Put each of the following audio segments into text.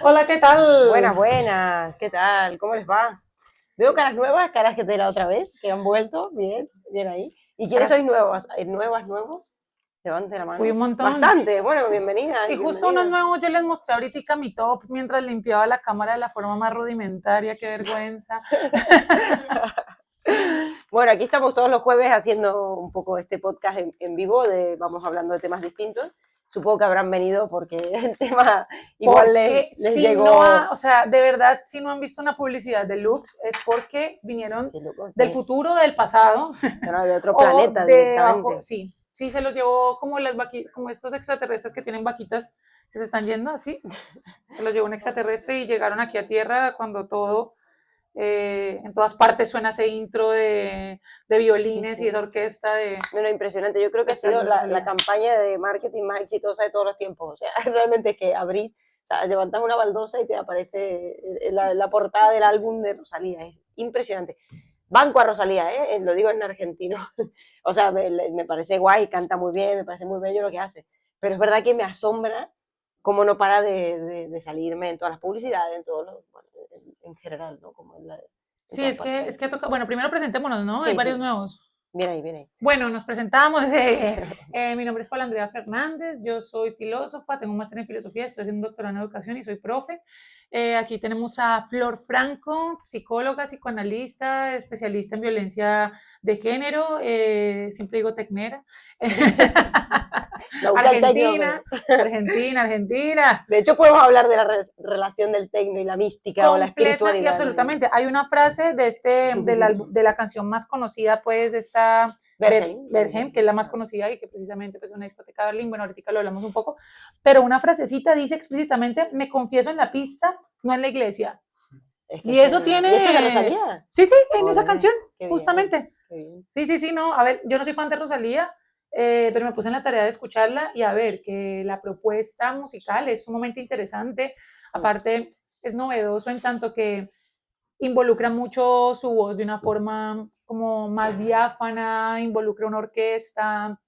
Hola, ¿qué tal? Buenas, buenas, ¿qué tal? ¿Cómo les va? Veo caras nuevas, caras que de la otra vez, que han vuelto, bien, bien ahí. ¿Y quiénes Ahora, sois nuevas? ¿Nuevas, nuevos? Levante la uy, mano. un montón. Bastante, bueno, bienvenidas Y y justo unos bienvenidas. nuevos yo les mostré ahorita mi top mientras limpiaba la cámara de la forma más rudimentaria, qué vergüenza. Bueno, aquí estamos todos los jueves haciendo un poco este podcast en vivo, vamos hablando de temas distintos. Supongo que habrán venido porque el tema igual Porque les si no, llegó. o sea, de verdad, si no han visto una publicidad de Lux, es porque vinieron Qué loco, del futuro, del pasado, no, de otro o planeta de abajo, directamente. sí. Sí, se los llevó como las vaquitas, como estos extraterrestres que tienen vaquitas que se están yendo así. Se los llevó un extraterrestre y llegaron aquí a Tierra cuando todo en todas partes suena ese intro de Sí, violines y esa sí. orquesta Bueno, impresionante. Yo creo que ha de sido Salvador la Dalí. campaña de marketing más exitosa de todos los tiempos. O sea, realmente es que abrís, o sea, levantas una baldosa y te aparece la portada del álbum de Rosalía. Es impresionante. Banco a Rosalía, ¿eh? Lo digo en argentino. O sea, me parece guay, canta muy bien, me parece muy bello lo que hace. Pero es verdad que me asombra cómo no para de salirme en todas las publicidades, en todos los, bueno, en general, ¿no? Como en Sí, todas es partes. que toca, bueno, primero presentémonos, ¿no? Hay Sí, varios sí, nuevos. viene ahí, viene ahí. Bueno, nos presentamos. Mi nombre es Paula Andrea Fernández, yo soy filósofa, tengo un máster en filosofía, estoy haciendo un doctorado en educación y soy profe. Aquí tenemos a Flor Franco, psicóloga, psicoanalista, especialista en violencia de género, siempre digo tecnera. Me gusta el tecno, Argentina, pero Argentina, Argentina. de hecho podemos hablar de la relación del tecno y la mística o la Completa y espiritualidad. absolutamente. Hay una frase de la canción más conocida, pues, de esta Bergen, Bergen, que es la más conocida y que precisamente pues, es una discoteca de Berlín. Bueno, ahorita lo hablamos un poco. Pero una frasecita dice explícitamente: me confieso en la pista, no en la iglesia. es que Y es eso tremendo. ¿Y eso es de tiene. Rosalía? Sí, sí, en esa Ole, canción, qué bien, justamente. qué bien. Sí, sí, sí, no. A ver, yo no soy fan de Rosalía, pero me puse en la tarea de escucharla y a ver que la propuesta musical es sumamente interesante. Mm. Aparte, es novedoso en tanto que involucra mucho su voz de una forma como más diáfana, involucra una orquesta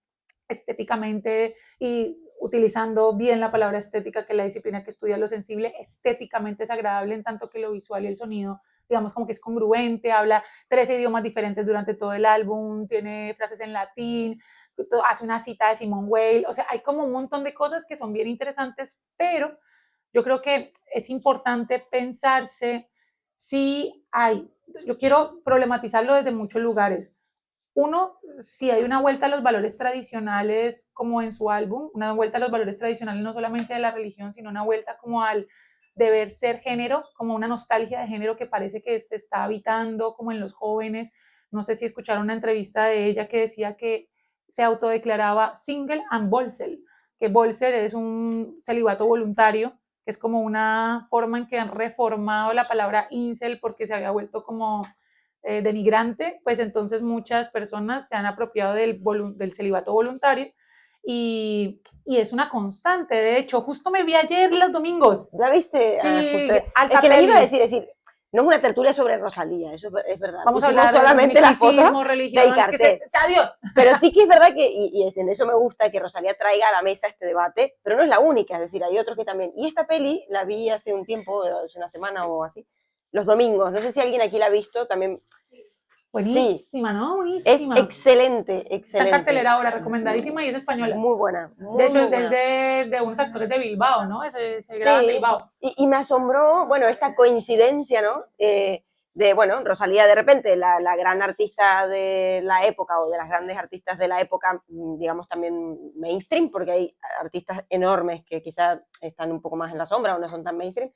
estéticamente y utilizando bien la palabra estética, que es la disciplina que estudia lo sensible, estéticamente es agradable en tanto que lo visual y el sonido, digamos como que es congruente, habla 13 idiomas diferentes durante todo el álbum, tiene frases en latín, hace una cita de Simone Weil, o sea, hay como un montón de cosas que son bien interesantes, pero yo creo que es importante pensarse si hay, yo quiero problematizarlo desde muchos lugares. Uno, si hay una vuelta a los valores tradicionales, como en su álbum, una vuelta a los valores tradicionales no solamente de la religión, sino una vuelta como al deber ser género, como una nostalgia de género que parece que se está habitando como en los jóvenes. No sé si escucharon una entrevista de ella que decía que se autodeclaraba single and bolsel, que bolsel es un celibato voluntario, que es como una forma en que han reformado la palabra incel porque se había vuelto como denigrante, pues entonces muchas personas se han apropiado del celibato voluntario y es una constante. De hecho, justo me vi ayer los domingos. ¿La viste? Ah, justo. Sí, Es alta que les iba a peli. decir, no es una tertulia sobre Rosalía, eso es verdad. Vamos a Pusimos hablar de solamente la foto misticismo, de religión, es que Icarté. ¡adiós! Pero sí que es verdad que, en eso me gusta que Rosalía traiga a la mesa este debate, pero no es la única, es decir, hay otros que también. Y esta peli la vi hace un tiempo, hace una semana o así, los domingos. No sé si alguien aquí la ha visto, también. Sí, Buenísima, ¿no? es Buenísima. excelente, Está en excelente. cartelera ahora, recomendadísima y es española. Muy buena, De muy, hecho, muy es buena. de unos actores de Bilbao, ¿no? Se graba en Sí, Bilbao. y me asombró, bueno, esta coincidencia, ¿no? Bueno, Rosalía de repente, la gran artista de la época o de las grandes artistas de la época, digamos también mainstream, porque hay artistas enormes que quizás están un poco más en la sombra o no son tan mainstream,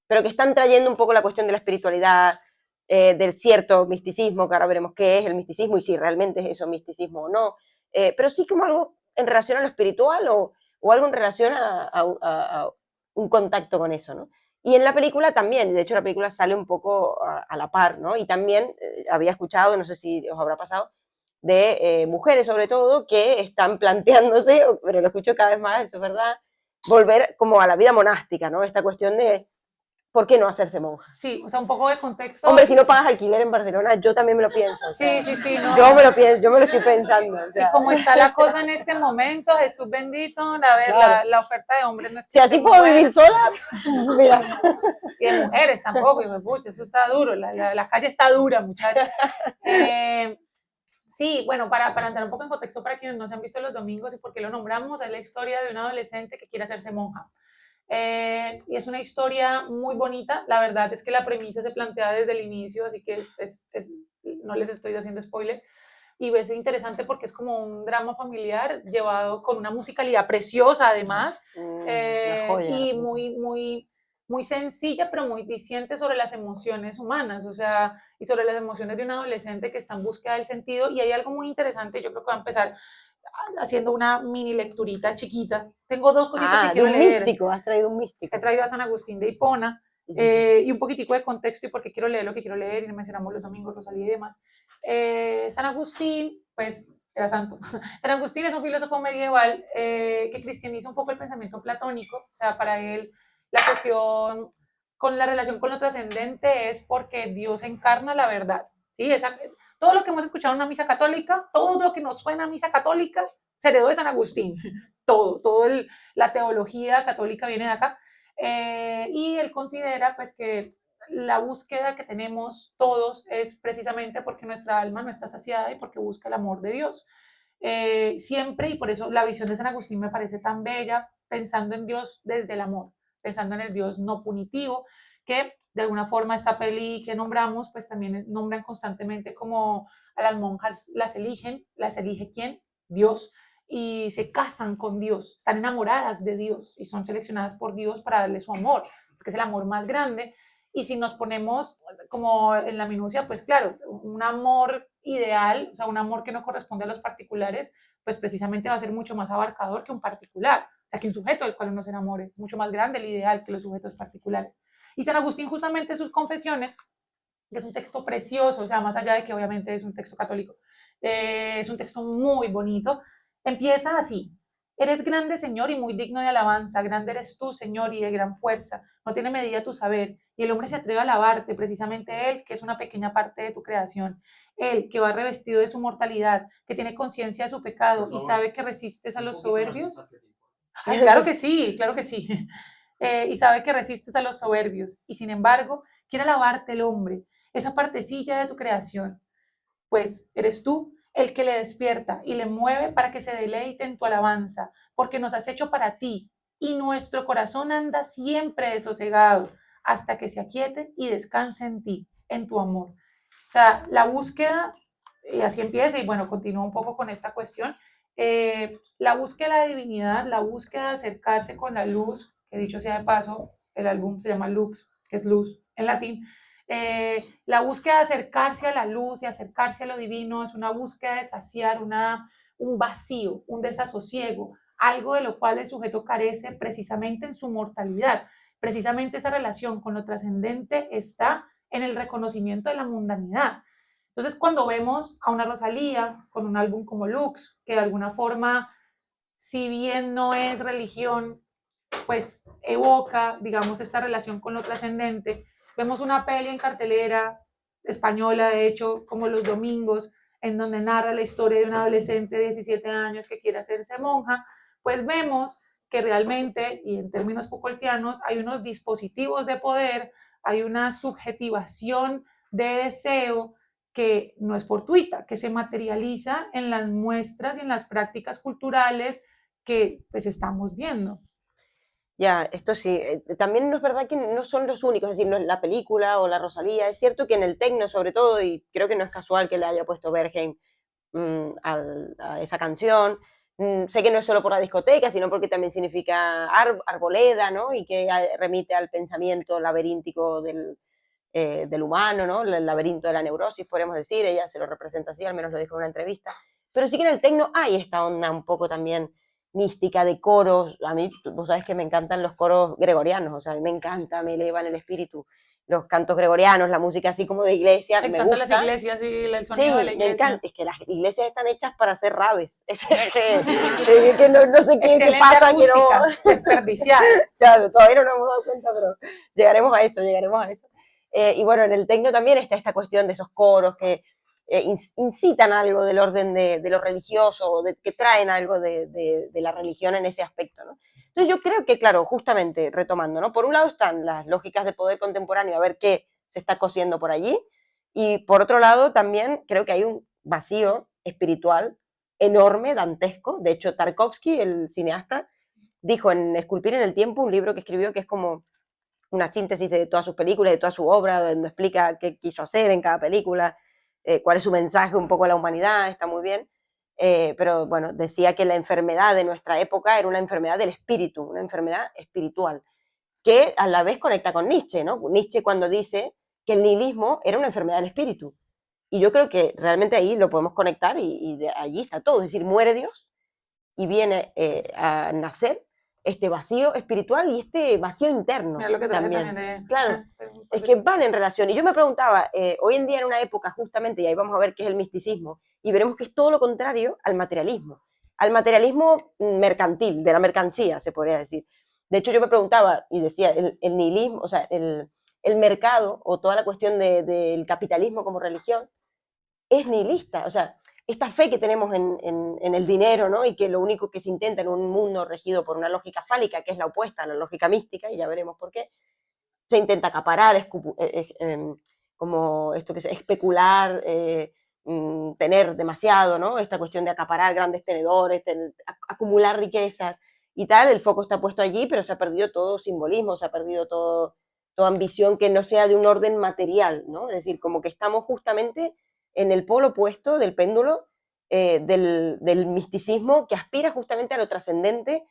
pero que están trayendo un poco la cuestión de la espiritualidad, del cierto misticismo, que ahora veremos qué es el misticismo y si realmente es eso misticismo o no, pero sí como algo en relación a lo espiritual o algo en relación a un contacto con eso, ¿no? Y en la película también, de hecho la película sale un poco a la par, ¿no? Y también había escuchado, no sé si os habrá pasado, de mujeres sobre todo que están planteándose, pero lo escucho cada vez más, eso es verdad, volver como a la vida monástica, ¿no? Esta cuestión de ¿por qué no hacerse monja? Sí, o sea, un poco de contexto. Hombre, si no pagas alquiler en Barcelona, yo también me lo pienso. O sea, Sí, no. Yo me lo pienso, yo me lo estoy pensando. O sea. Y como está la cosa en este momento, Jesús bendito, a ver, Claro. la oferta de hombres no es que Si así puedo vivir sola, mira. Y de mujeres tampoco, y me pucha, eso está duro, la calle está dura, muchachos. Sí, bueno, para entrar un poco en contexto para quienes no se han visto los domingos y por qué lo nombramos, es la historia de una adolescente que quiere hacerse monja. Y es una historia muy bonita, la verdad es que la premisa se plantea desde el inicio, así que no les estoy haciendo spoiler, y es interesante porque es como un drama familiar llevado con una musicalidad preciosa además, y muy sencilla, pero muy diciente sobre las emociones humanas, o sea, y sobre las emociones de un adolescente que está en búsqueda del sentido. Y hay algo muy interesante, yo creo que va a empezar haciendo una mini lecturita chiquita. Tengo dos cositas que quiero de un leer. Místico, has traído un místico. He traído a San Agustín de Hipona, y un poquitico de contexto y porque quiero leer lo que quiero leer, y mencionamos los domingos, Rosalía y demás. San Agustín, pues, era santo. San Agustín es un filósofo medieval que cristianiza un poco el pensamiento platónico, o sea, para él la cuestión con la relación con lo trascendente es porque Dios encarna la verdad, ¿sí? Todo lo que hemos escuchado en una misa católica, todo lo que nos suena a misa católica, se heredó de San Agustín, la teología católica viene de acá, y él considera pues que la búsqueda que tenemos todos es precisamente porque nuestra alma no está saciada y porque busca el amor de Dios. Siempre, y por eso la visión de San Agustín me parece tan bella, pensando en Dios desde el amor, pensando en el Dios no punitivo, que de alguna forma esta peli que nombramos, pues también nombran constantemente como a las monjas las elige ¿quién? Dios, y se casan con Dios, están enamoradas de Dios y son seleccionadas por Dios para darle su amor, porque es el amor más grande. Y si nos ponemos como en la minucia, pues claro, un amor ideal, o sea, un amor que no corresponde a los particulares, pues precisamente va a ser mucho más abarcador que un particular, o sea, que un sujeto del cual uno se enamore, mucho más grande el ideal que los sujetos particulares. Y San Agustín justamente sus confesiones, que es un texto precioso, o sea, más allá de que obviamente es un texto católico, es un texto muy bonito, empieza así: eres grande, Señor, y muy digno de alabanza, grande eres tú, Señor, y de gran fuerza, no tiene medida tu saber, y el hombre se atreve a alabarte, precisamente él, que es una pequeña parte de tu creación, él, que va revestido de su mortalidad, que tiene conciencia de su pecado y sabe que resistes a los soberbios. Ay, claro que sí, claro que sí. Y sabe que resistes a los soberbios, y sin embargo, quiere alabarte el hombre, esa partecilla de tu creación, pues eres tú el que le despierta y le mueve para que se deleite en tu alabanza, porque nos has hecho para ti, y nuestro corazón anda siempre desosegado hasta que se aquiete y descanse en ti, en tu amor. O sea, la búsqueda, y así empieza, y bueno, continúa un poco con esta cuestión, la búsqueda de la divinidad, la búsqueda de acercarse con la luz, que dicho sea de paso, el álbum se llama Lux, que es luz en latín. La búsqueda de acercarse a la luz y acercarse a lo divino es una búsqueda de saciar un vacío, un desasosiego, algo de lo cual el sujeto carece precisamente en su mortalidad. Precisamente esa relación con lo trascendente está en el reconocimiento de la mundanidad. Entonces, cuando vemos a una Rosalía con un álbum como Lux, que de alguna forma, si bien no es religión, pues evoca, digamos, esta relación con lo trascendente. Vemos una peli en cartelera española, de hecho, como Los Domingos, en donde narra la historia de una adolescente de 17 años que quiere hacerse monja, pues vemos que realmente, y en términos Foucaultianos, hay unos dispositivos de poder, hay una subjetivación de deseo que no es fortuita, que se materializa en las muestras y en las prácticas culturales que pues estamos viendo. Ya, esto sí. También no es verdad que no son los únicos, es decir, no es la película o la Rosalía. Es cierto que en el tecno, sobre todo, y creo que no es casual que le haya puesto Bergheim a esa canción. Sé que no es solo por la discoteca, sino porque también significa arboleda, ¿no? Y que remite al pensamiento laberíntico del humano, ¿no? El laberinto de la neurosis, podemos decir. Ella se lo representa así, al menos lo dijo en una entrevista. Pero sí que en el tecno hay esta onda un poco también mística de coros. A mí, vos sabés que me encantan los coros gregorianos, o sea, a mí me encanta, me elevan el espíritu. los cantos gregorianos, la música así como de iglesia, Te me encantan las gusta. iglesias y el Sí, sonido de la me iglesia. encanta. Es que las iglesias están hechas para hacer raves. Es que no sé qué pasa. Que no... desperdiciada. Claro, todavía no nos hemos dado cuenta, pero llegaremos a eso, llegaremos a eso. Y bueno, en el tecno también está esta cuestión de esos coros que incitan algo del orden de lo religioso, o que traen algo de la religión en ese aspecto, ¿no? Entonces yo creo que, claro, justamente retomando, ¿no? Por un lado están las lógicas de poder contemporáneo, a ver qué se está cosiendo por allí, y por otro lado también creo que hay un vacío espiritual enorme, dantesco. De hecho, Tarkovsky, el cineasta, dijo en Esculpir en el tiempo, un libro que escribió que es como una síntesis de todas sus películas, de toda su obra, donde explica qué quiso hacer en cada película, cuál es su mensaje un poco a la humanidad, está muy bien. Pero bueno, decía que la enfermedad de nuestra época era una enfermedad del espíritu, una enfermedad espiritual, que a la vez conecta con Nietzsche, ¿no? Nietzsche cuando dice que el nihilismo era una enfermedad del espíritu. Y yo creo que realmente ahí lo podemos conectar y de allí está todo. Es decir, muere Dios y viene a nacer este vacío espiritual y este vacío interno. Mira lo que traje también. también de... Claro, es que van en relación. Y yo me preguntaba, hoy en día en una época justamente, y ahí vamos a ver qué es el misticismo, y veremos que es todo lo contrario al materialismo mercantil, de la mercancía, se podría decir. De hecho, yo me preguntaba y decía, el nihilismo, o sea, el mercado o toda la cuestión del capitalismo como religión es nihilista. O sea, esta fe que tenemos en el dinero, ¿no? Y que lo único que se intenta en un mundo regido por una lógica fálica, que es la opuesta a la lógica mística, y ya veremos por qué, se intenta acaparar, como esto que es especular, tener demasiado, ¿no? Esta cuestión de acaparar grandes tenedores, acumular riquezas y tal, el foco está puesto allí, pero se ha perdido todo simbolismo, se ha perdido toda ambición que no sea de un orden material, ¿no? Es decir, como que estamos justamente en el polo opuesto del péndulo del misticismo que aspira justamente a lo trascendente,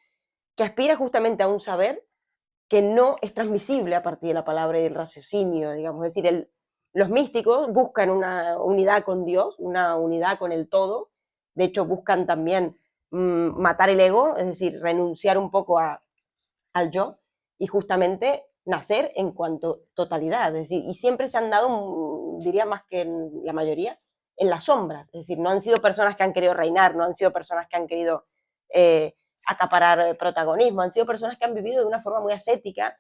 que aspira justamente a un saber que no es transmisible a partir de la palabra y del raciocinio, digamos. Es decir, los místicos buscan una unidad con Dios, una unidad con el todo. De hecho, buscan también matar el ego, es decir, renunciar un poco al yo y justamente nacer en cuanto totalidad. Es decir, y siempre se han dado, diría más que en la mayoría, en las sombras. Es decir, no han sido personas que han querido reinar, no han sido personas que han querido acaparar protagonismo, han sido personas que han vivido de una forma muy ascética.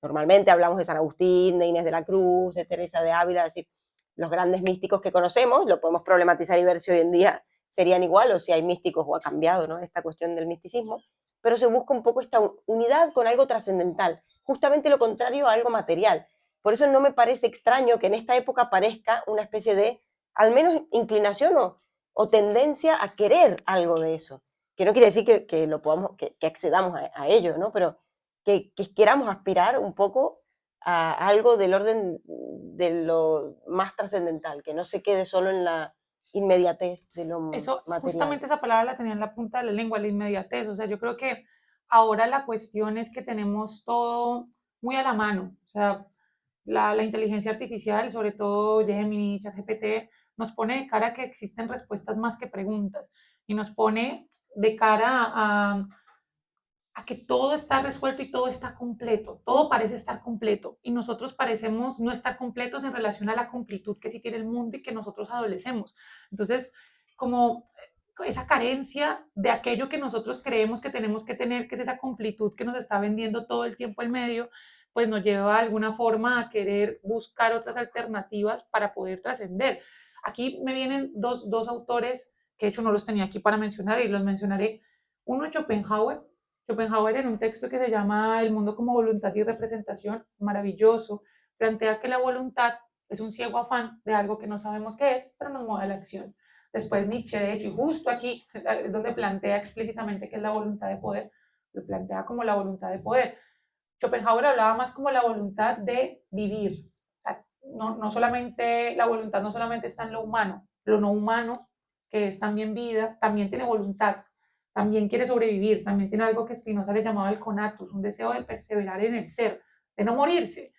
Normalmente hablamos de San Agustín, de Inés de la Cruz, de Teresa de Ávila, es decir, los grandes místicos que conocemos, lo podemos problematizar y ver si hoy en día serían igual o si hay místicos o ha cambiado, ¿no? Esta cuestión del misticismo, pero se busca un poco esta unidad con algo trascendental, justamente lo contrario a algo material. Por eso no me parece extraño que en esta época aparezca una especie de, al menos, inclinación o tendencia a querer algo de eso. Que no quiere decir que lo podamos, que accedamos a ello, ¿no? Pero que queramos aspirar un poco a algo del orden de lo más trascendental, que no se quede solo en la inmediatez de lo Eso, material. justamente esa palabra la tenía en la punta de la lengua, la inmediatez. O sea, yo creo que ahora la cuestión es que tenemos todo muy a la mano. O sea, la inteligencia artificial, sobre todo Gemini, ChatGPT, nos pone de cara que existen respuestas más que preguntas y nos pone de cara a que todo está resuelto y todo está completo, todo parece estar completo y nosotros parecemos no estar completos en relación a la completud que sí tiene el mundo y que nosotros adolecemos. Entonces, como esa carencia de aquello que nosotros creemos que tenemos que tener, que es esa completud que nos está vendiendo todo el tiempo el medio, pues nos lleva de alguna forma a querer buscar otras alternativas para poder trascender. Aquí me vienen dos autores que de hecho no los tenía aquí para mencionar y los mencionaré. Uno es Schopenhauer en un texto que se llama El mundo como voluntad y representación, maravilloso, plantea que la voluntad es un ciego afán de algo que no sabemos qué es, pero nos mueve a la acción. Después Nietzsche, de hecho, y justo aquí es donde plantea explícitamente que es la voluntad de poder, lo plantea como la voluntad de poder. Schopenhauer hablaba más como la voluntad de vivir. O sea, no solamente, la voluntad no solamente está en lo humano, lo no humano, que es también vida, también tiene voluntad, también quiere sobrevivir, también tiene algo que Spinoza le llamaba el conatus, un deseo de perseverar en el ser, de no morirse.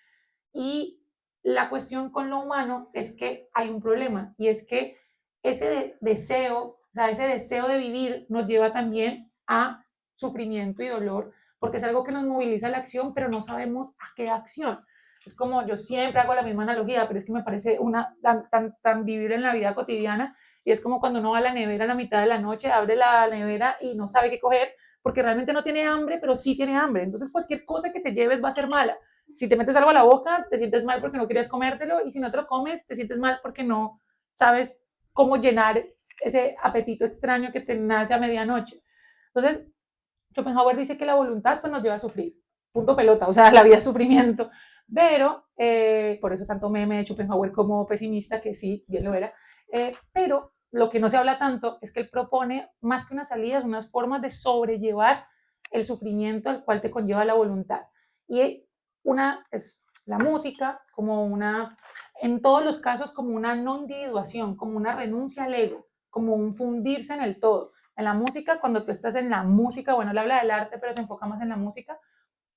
Y la cuestión con lo humano es que hay un problema y es que ese deseo, o sea, ese deseo de vivir nos lleva también a sufrimiento y dolor, porque es algo que nos moviliza a la acción, pero no sabemos a qué acción. Es como, yo siempre hago la misma analogía, pero es que me parece una tan vivir en la vida cotidiana, y es como cuando uno va a la nevera a la mitad de la noche, abre la nevera y no sabe qué coger, porque realmente no tiene hambre, pero sí tiene hambre. Entonces cualquier cosa que te lleves va a ser mala. Si te metes algo a la boca, te sientes mal porque no querías comértelo, y si no te lo comes, te sientes mal porque no sabes cómo llenar ese apetito extraño que te nace a medianoche. Entonces, Schopenhauer dice que la voluntad pues, nos lleva a sufrir. Punto pelota, o sea, la vida es sufrimiento. Pero, por eso tanto meme de Schopenhauer como pesimista, que sí, bien lo era. Pero lo que no se habla tanto es que él propone más que unas salidas, unas formas de sobrellevar el sufrimiento al cual te conlleva la voluntad. Y una es la música, como una, en todos los casos, como una no individuación, como una renuncia al ego, como un fundirse en el todo. En la música, cuando tú estás en la música, bueno, él habla del arte, pero se enfoca más en la música,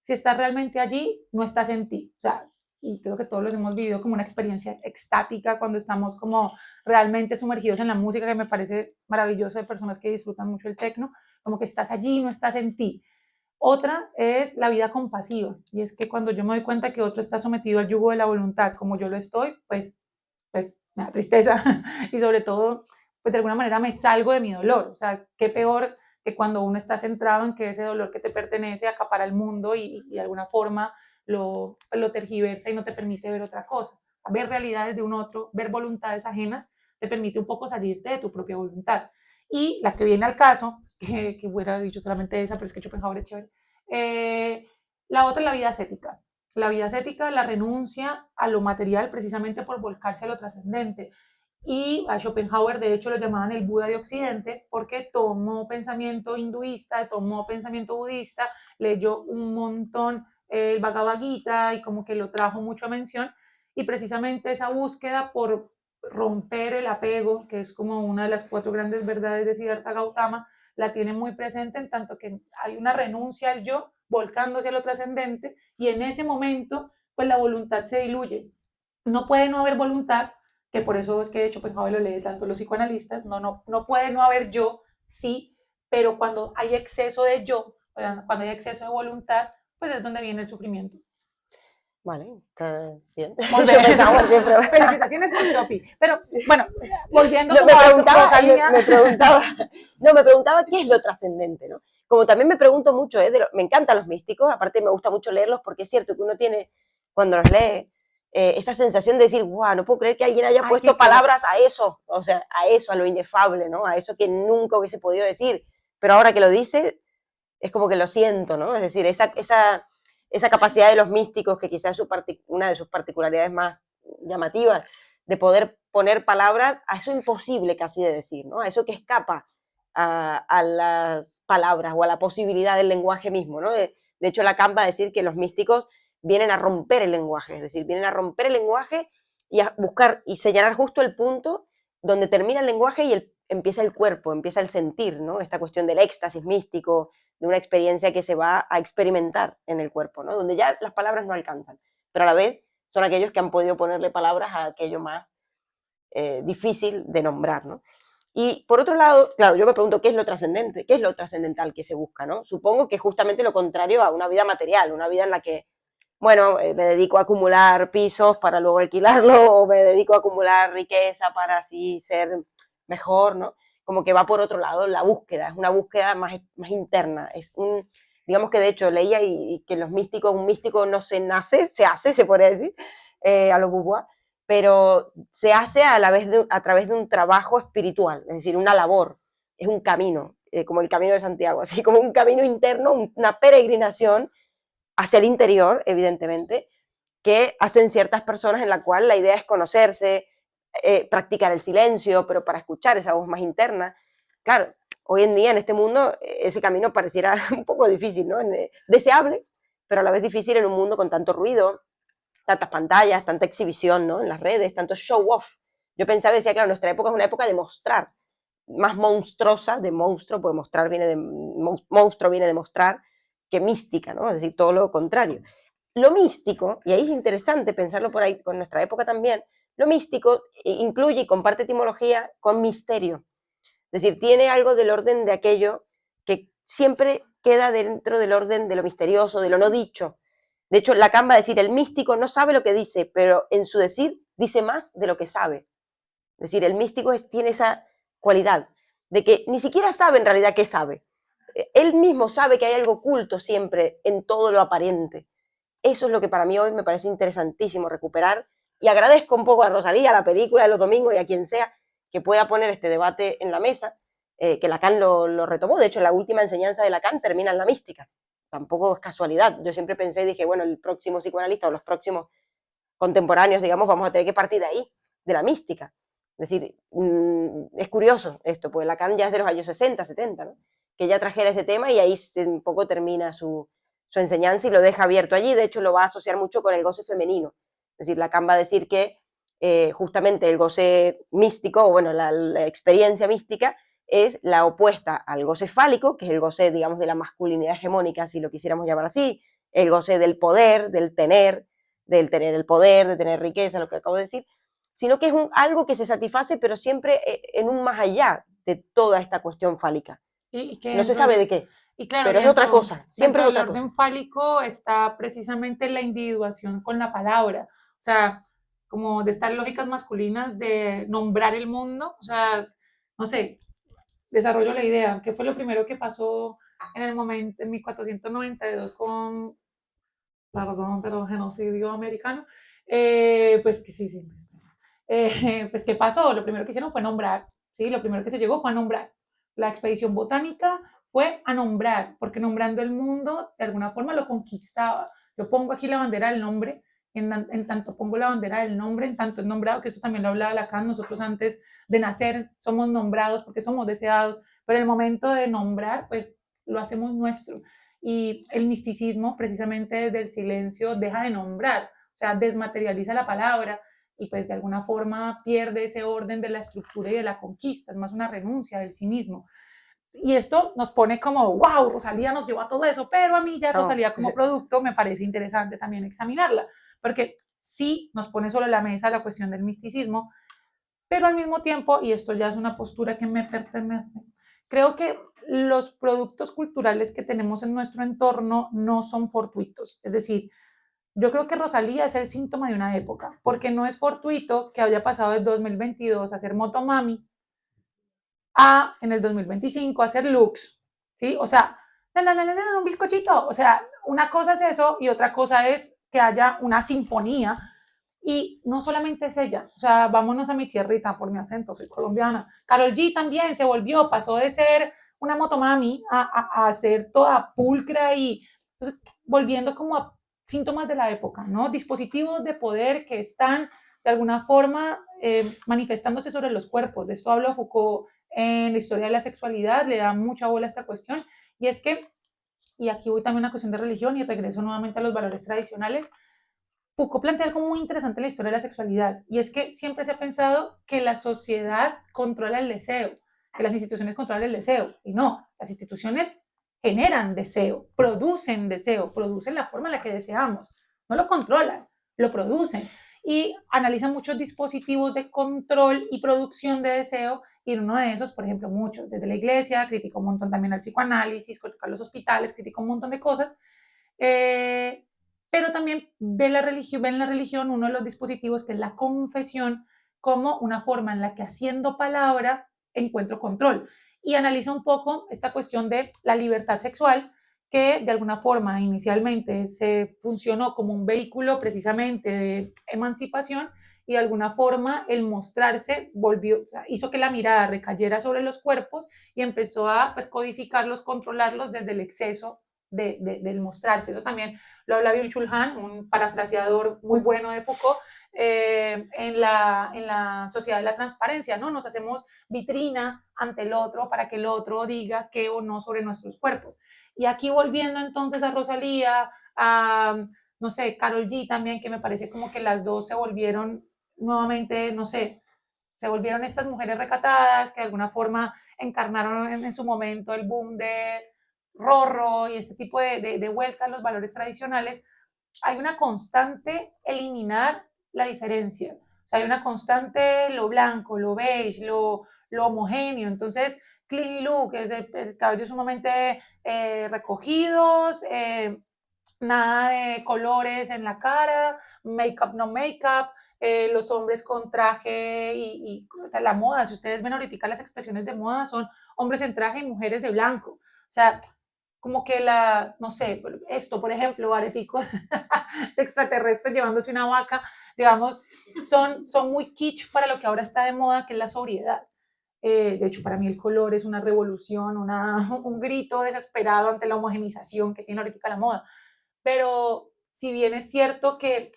si estás realmente allí, no estás en ti. O sea, y creo que todos los hemos vivido como una experiencia extática cuando estamos como realmente sumergidos en la música, que me parece maravilloso de personas que disfrutan mucho el techno, como que estás allí, no estás en ti. Otra es la vida compasiva, y es que cuando yo me doy cuenta que otro está sometido al yugo de la voluntad como yo lo estoy, pues me da tristeza y sobre todo, pues de alguna manera me salgo de mi dolor. O sea, qué peor que cuando uno está centrado en que ese dolor que te pertenece acapara el mundo y de alguna forma lo tergiversa y no te permite ver otra cosa. Ver realidades de un otro, ver voluntades ajenas, te permite un poco salirte de tu propia voluntad. Y la que viene al caso, que hubiera dicho solamente esa, pero es que Schopenhauer es chévere, la otra es la vida ascética. La vida ascética, la renuncia a lo material precisamente por volcarse a lo trascendente. Y a Schopenhauer, de hecho, lo llamaban el Buda de Occidente porque tomó pensamiento hinduista, tomó pensamiento budista, leyó un montón el Bhagavad Gita y como que lo trajo mucho a mención. Y precisamente esa búsqueda por romper el apego, que es como una de las 4 grandes verdades de Siddhartha Gautama, la tiene muy presente en tanto que hay una renuncia al yo volcándose a lo trascendente, y en ese momento pues la voluntad se diluye. No puede no haber voluntad, que por eso es que Schopenhauer lo lee tanto los psicoanalistas, no puede no haber yo, sí, pero cuando hay exceso de yo, cuando hay exceso de voluntad, pues es donde viene el sufrimiento. Vale, está bien. Muy bien. Felicitaciones por Chopi. Pero bueno, volviendo No, como a Rosalía. me preguntaba qué es lo trascendente, ¿no? Como también me pregunto mucho, me encantan los místicos, aparte me gusta mucho leerlos porque es cierto que uno tiene, cuando los lee, esa sensación de decir, guau, no puedo creer que alguien haya puesto palabras a eso, o sea, a eso, a lo inefable, ¿no? A eso que nunca hubiese podido decir, pero ahora que lo dice, es como que lo siento, ¿no? Es decir, esa capacidad de los místicos, que quizás es una de sus particularidades más llamativas, de poder poner palabras a eso imposible casi de decir, ¿no? A eso que escapa a las palabras o a la posibilidad del lenguaje mismo, ¿no? De hecho, Lacan va a decir que los místicos vienen a romper el lenguaje, es decir, vienen a romper el lenguaje y a buscar y señalar justo el punto donde termina el lenguaje y empieza el cuerpo, empieza el sentir, ¿no? Esta cuestión del éxtasis místico, de una experiencia que se va a experimentar en el cuerpo, ¿no? Donde ya las palabras no alcanzan, pero a la vez son aquellos que han podido ponerle palabras a aquello más difícil de nombrar, ¿no? Y por otro lado, claro, yo me pregunto qué es lo trascendente, qué es lo trascendental que se busca, ¿no? Supongo que es justamente lo contrario a una vida material, una vida en la que, bueno, me dedico a acumular pisos para luego alquilarlo, o me dedico a acumular riqueza para así ser mejor, ¿no? Como que va por otro lado la búsqueda, es una búsqueda más interna, digamos que de hecho leía y que los místicos, un místico no se nace, se hace, se podría decir, a lo Beauvoir, pero se hace a través de un trabajo espiritual, es decir, una labor, es un camino, como el camino de Santiago, así como un camino interno, una peregrinación hacia el interior, evidentemente, que hacen ciertas personas en la cual la idea es conocerse, practicar el silencio, pero para escuchar esa voz más interna. Claro, hoy en día en este mundo ese camino pareciera un poco difícil, ¿no? Deseable, pero a la vez difícil en un mundo con tanto ruido, tantas pantallas, tanta exhibición, ¿no? En las redes, tanto show off. Yo pensaba y decía, claro, nuestra época es una época de mostrar, más monstruosa, de monstruo, pues mostrar viene de monstruo viene de mostrar, que mística, ¿no? Es decir, todo lo contrario. Lo místico, y ahí es interesante pensarlo por ahí con nuestra época también, lo místico incluye y comparte etimología con misterio. Es decir, tiene algo del orden de aquello que siempre queda dentro del orden de lo misterioso, de lo no dicho. De hecho, Lacan va a decir, el místico no sabe lo que dice, pero en su decir dice más de lo que sabe. Es decir, el místico tiene esa cualidad de que ni siquiera sabe en realidad qué sabe. Él mismo sabe que hay algo oculto siempre en todo lo aparente. Eso es lo que para mí hoy me parece interesantísimo recuperar, y agradezco un poco a Rosalía, a la película de los domingos y a quien sea que pueda poner este debate en la mesa, que Lacan lo retomó. De hecho, la última enseñanza de Lacan termina en la mística. Tampoco es casualidad. Yo siempre pensé y dije, bueno, el próximo psicoanalista o los próximos contemporáneos, digamos, vamos a tener que partir de ahí, de la mística. Es decir, es curioso esto, pues Lacan ya es de los años 60, 70, ¿no? Que ya trajera ese tema y ahí un poco termina su enseñanza y lo deja abierto allí. De hecho, lo va a asociar mucho con el goce femenino. Es decir, Lacan va a decir que justamente el goce místico, o bueno, la experiencia mística, es la opuesta al goce fálico, que es el goce, digamos, de la masculinidad hegemónica, si lo quisiéramos llamar así, el goce del poder, del tener el poder, de tener riqueza, lo que acabo de decir, sino que es algo que se satisface, pero siempre en un más allá de toda esta cuestión fálica. Y que No se dentro sabe de qué, y claro, pero es otra cosa, siempre dentro es del otra cosa. orden fálico está precisamente la individuación con la palabra, o sea, como de estas lógicas masculinas de nombrar el mundo, o sea, no sé, desarrollo la idea, ¿qué fue lo primero que pasó en el momento, en 1492 con, perdón, genocidio americano? Pues que sí, sí, pues ¿qué pasó? Lo primero que hicieron fue nombrar, ¿sí? Lo primero que se llegó fue a nombrar. La expedición botánica fue a nombrar, porque nombrando el mundo de alguna forma lo conquistaba. Yo pongo aquí la bandera del nombre, en tanto pongo la bandera del nombre, en tanto es nombrado, que eso también lo hablaba Lacan, nosotros antes de nacer somos nombrados porque somos deseados, pero en el momento de nombrar, pues lo hacemos nuestro. Y el misticismo, precisamente desde el silencio, deja de nombrar, o sea, desmaterializa la palabra, y pues de alguna forma pierde ese orden de la estructura y de la conquista, es más una renuncia del sí mismo. Y esto nos pone como, wow, Rosalía nos llevó a todo eso, pero a mí ya No. Rosalía como producto me parece interesante también examinarla, porque sí nos pone sobre la mesa la cuestión del misticismo, pero al mismo tiempo, y esto ya es una postura que me pertenece, creo que los productos culturales que tenemos en nuestro entorno no son fortuitos, es decir, yo creo que Rosalía es el síntoma de una época, porque no es fortuito que haya pasado del 2022 a ser Motomami a en el 2025 a ser Lux, ¿sí? O sea, un bizcochito, o sea, una cosa es eso y otra cosa es que haya una sinfonía y no solamente es ella, o sea, vámonos a mi tierrita por mi acento, soy colombiana. Karol G también se volvió, pasó de ser una motomami a ser toda pulcra y entonces volviendo como a síntomas de la época, ¿no? Dispositivos de poder que están de alguna forma manifestándose sobre los cuerpos. De esto habla Foucault en la historia de la sexualidad, le da mucha bola a esta cuestión, y es que, y aquí voy también a una cuestión de religión y regreso nuevamente a los valores tradicionales, Foucault plantea algo muy interesante en la historia de la sexualidad, y es que siempre se ha pensado que la sociedad controla el deseo, que las instituciones controlan el deseo, y no, las instituciones generan deseo, producen la forma en la que deseamos, no lo controlan, lo producen, y analizan muchos dispositivos de control y producción de deseo, y en uno de esos, por ejemplo, muchos, desde la iglesia, critica un montón también al psicoanálisis, critica los hospitales, critica un montón de cosas, eh, pero también ve en la religión uno de los dispositivos que es la confesión como una forma en la que haciendo palabra encuentro control. Y analiza un poco esta cuestión de la libertad sexual, que de alguna forma inicialmente se funcionó como un vehículo precisamente de emancipación y de alguna forma el mostrarse volvió, o sea, hizo que la mirada recayera sobre los cuerpos y empezó a pues, codificarlos, controlarlos desde el exceso del mostrarse. Eso también lo habla Byung-Chul Han, un parafraseador muy bueno de Foucault, en la sociedad de la transparencia, ¿no? Nos hacemos vitrina ante el otro para que el otro diga qué o no sobre nuestros cuerpos. Y aquí volviendo entonces a Rosalía, a, no sé, Karol G también, que me parece como que las dos se volvieron nuevamente, no sé, se volvieron estas mujeres recatadas que de alguna forma encarnaron en su momento el boom de Rorro y este tipo de vuelta a los valores tradicionales. Hay una constante eliminar la diferencia. O sea, hay una constante lo blanco, lo beige, lo homogéneo. Entonces, clean look, es de cabellos sumamente recogidos, nada de colores en la cara, make-up no make-up, los hombres con traje y la moda, si ustedes ven ahorita las expresiones de moda son hombres en traje y mujeres de blanco, o sea, como que no sé, esto, por ejemplo, areticos extraterrestres llevándose una vaca, digamos, son muy kitsch para lo que ahora está de moda, que es la sobriedad. De hecho, para mí el color es una revolución, un grito desesperado ante la homogenización que tiene ahorita la moda. Pero si bien es cierto que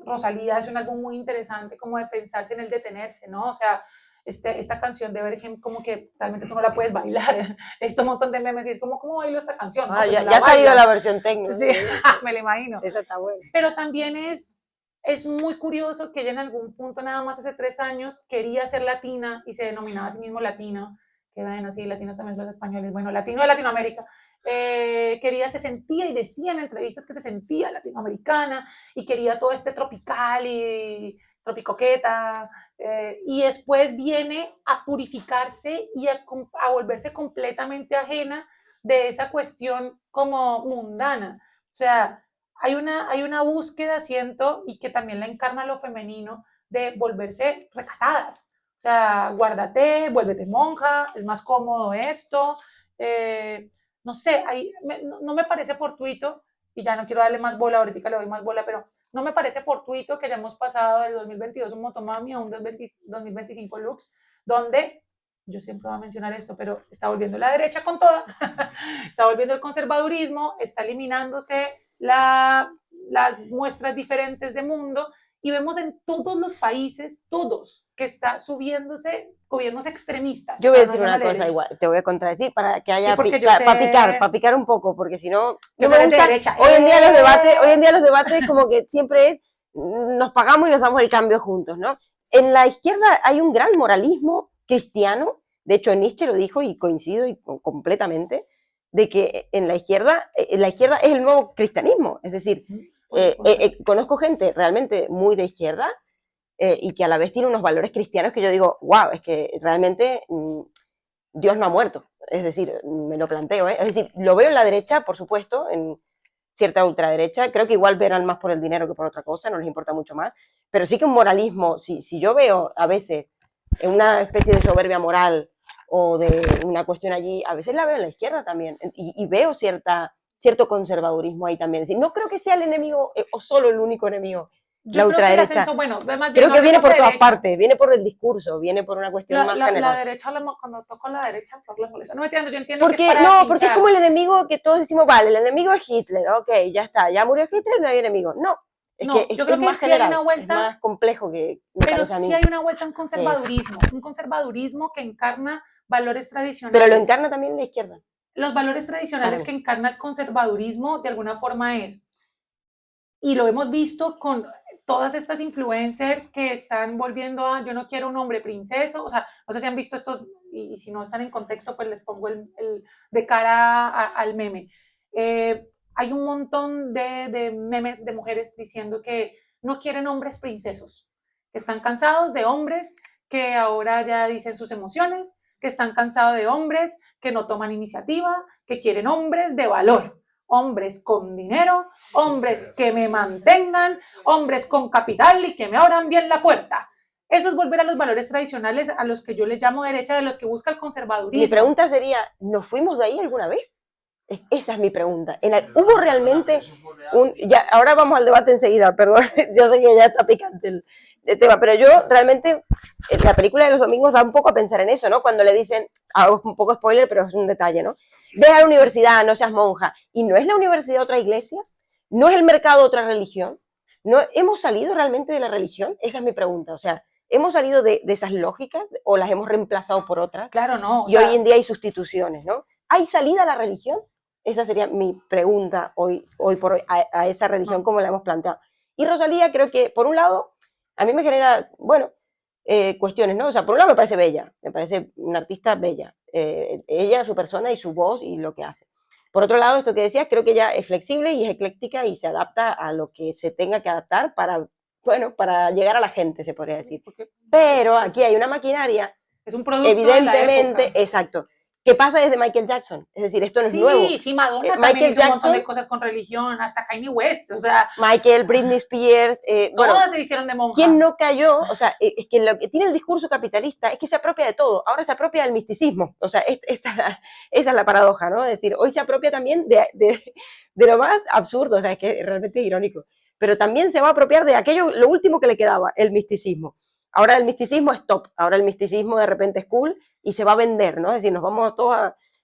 Rosalía es un álbum muy interesante como de pensarse en el detenerse, ¿no? O sea, esta canción de Bergen como que realmente tú no la puedes bailar. Este montón de memes y es como, ¿cómo bailo esta canción? Ah, No, pues no ya la ha salido bailas. la versión techno. Sí, me lo imagino. Esa está buena. Pero también es muy curioso que ella en algún punto, nada más hace 3 años, quería ser latina y se denominaba a sí mismo latino, que bueno, sí, latino también los españoles, bueno, latino de Latinoamérica, se sentía y decía en entrevistas que se sentía latinoamericana y quería todo este tropical y tropicoqueta, y después viene a purificarse y a volverse completamente ajena de esa cuestión como mundana. O sea, hay una búsqueda, siento, y que también la encarna lo femenino, de volverse recatadas. O sea, guárdate, vuélvete monja, es más cómodo esto. No sé, no me parece fortuito, y ya no quiero darle más bola, ahorita le doy más bola, pero no me parece fortuito que hayamos pasado del 2022 un Motomami a un 2025 Lux, donde yo siempre voy a mencionar esto, pero está volviendo la derecha con toda, está volviendo el conservadurismo, está eliminándose las muestras diferentes de mundo y vemos en todos los países, todos, que está subiéndose gobiernos extremistas. Yo voy a decir una cosa igual, te voy a contradecir para que haya Sí, para picar un poco, porque si no, no me de gusta. derecha. Hoy en día los debates como que siempre es nos pagamos y nos damos el cambio juntos, ¿no? En la izquierda hay un gran moralismo cristiano, de hecho Nietzsche lo dijo y coincido completamente, de que en la izquierda es el nuevo cristianismo, es decir, conozco gente realmente muy de izquierda y que a la vez tiene unos valores cristianos que yo digo, wow, es que realmente Dios no ha muerto, es decir, me lo planteo, es decir, lo veo en la derecha, por supuesto, en cierta ultraderecha, creo que igual verán más por el dinero que por otra cosa, no les importa mucho más, pero sí que un moralismo, si yo veo a veces una especie de soberbia moral o de una cuestión allí, a veces la veo en la izquierda también, y veo cierto conservadurismo ahí también, es decir, no creo que sea el enemigo o solo el único enemigo. Yo La creo que el ultraderecha, ascenso, bueno, más bien, creo no que viene hablemos por de todas derecha. partes, viene por el discurso, viene por una cuestión más La general. derecha, cuando toco la derecha, por les molesta. No me entiendo, yo entiendo que es Porque, para no, porque es como el enemigo que todos decimos, vale, el enemigo es Hitler, ok, ya está, ya murió Hitler, no hay enemigo. No, es que No, yo creo es que más sí hay general, una es vuelta, más complejo que me pero parece a sí mí. hay una vuelta a un conservadurismo que encarna valores Pero lo tradicionales. encarna también la izquierda. Los valores tradicionales que Claramente. encarna el conservadurismo de alguna forma es, y lo hemos visto con todas estas influencers que están volviendo a yo no quiero un hombre princeso, o sea, no sé si han visto estos, y si no están en contexto, pues les pongo de cara al meme. Hay un montón de memes de mujeres diciendo que no quieren hombres princesos, que están cansados de hombres que ahora ya dicen sus emociones, que están cansados de hombres que no toman iniciativa, que quieren hombres de valor, hombres con dinero, hombres que me mantengan, hombres con capital y que me abran bien la puerta. Eso es volver a los valores tradicionales a los que yo les llamo derecha, de los que busca el conservadurismo. Mi pregunta sería, ¿nos fuimos de ahí alguna vez? Esa es mi pregunta. ¿Hubo realmente ahora vamos al debate enseguida, perdón, yo sé que ya está picante el tema, pero yo realmente, la película de los domingos da un poco a pensar en eso, ¿no? Cuando le dicen, hago un poco spoiler, pero es un detalle, ¿no? Ve a la universidad, no seas monja. ¿Y no es la universidad otra iglesia? ¿No es el mercado otra religión? ¿No hemos salido realmente de la religión? Esa es mi pregunta, o sea, ¿hemos salido de esas lógicas o las hemos reemplazado por otras? Claro, no. Y hoy en día hay sustituciones, ¿no? ¿Hay salida a la religión? Esa sería mi pregunta hoy por hoy a esa religión como la hemos planteado. Y Rosalía creo que, por un lado, a mí me genera, bueno, cuestiones, ¿no? O sea, por un lado me parece bella, me parece una artista bella. Ella, su persona y su voz y lo que hace. Por otro lado, esto que decías, creo que ella es flexible y es ecléctica y se adapta a lo que se tenga que adaptar para, bueno, para llegar a la gente, se podría decir. Pero aquí hay una maquinaria, es un producto evidentemente, de la época. exacto, ¿Qué pasa desde Michael Jackson? Es decir, esto no es nuevo. Sí, Madonna también hizo un montón de cosas con religión, hasta Kanye West, o sea. Michael, Britney Spears, todas bueno, se hicieron de monjas. ¿Quién no cayó? O sea, es que lo que tiene el discurso capitalista es que se apropia de todo. Ahora se apropia del misticismo. O sea, esa es la paradoja, ¿no? Es decir, hoy se apropia también de lo más absurdo, o sea, es que realmente es irónico. Pero también se va a apropiar de aquello, lo último que le quedaba, el misticismo. Ahora el misticismo es top, ahora el misticismo de repente es cool y se va a vender, ¿no? Es decir, nos vamos todos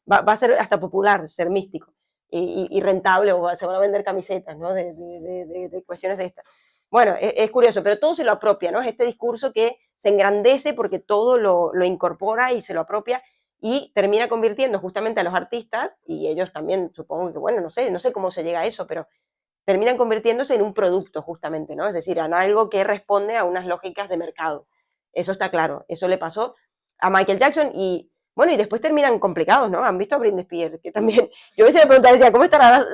va a ser hasta popular ser místico y rentable, o se van a vender camisetas, ¿no? De cuestiones de estas. Bueno, es curioso, pero todo se lo apropia, ¿no? Es este discurso que se engrandece porque todo lo incorpora y se lo apropia y termina convirtiendo justamente a los artistas, y ellos también, supongo que, bueno, no sé cómo se llega a eso, pero terminan convirtiéndose en un producto justamente, ¿no? Es decir, en algo que responde a unas lógicas de mercado. Eso está claro, eso le pasó a Michael Jackson y, bueno, y después terminan complicados, ¿no? Han visto a Britney Spears, que también, yo a veces me preguntaba, decía, ¿cómo estará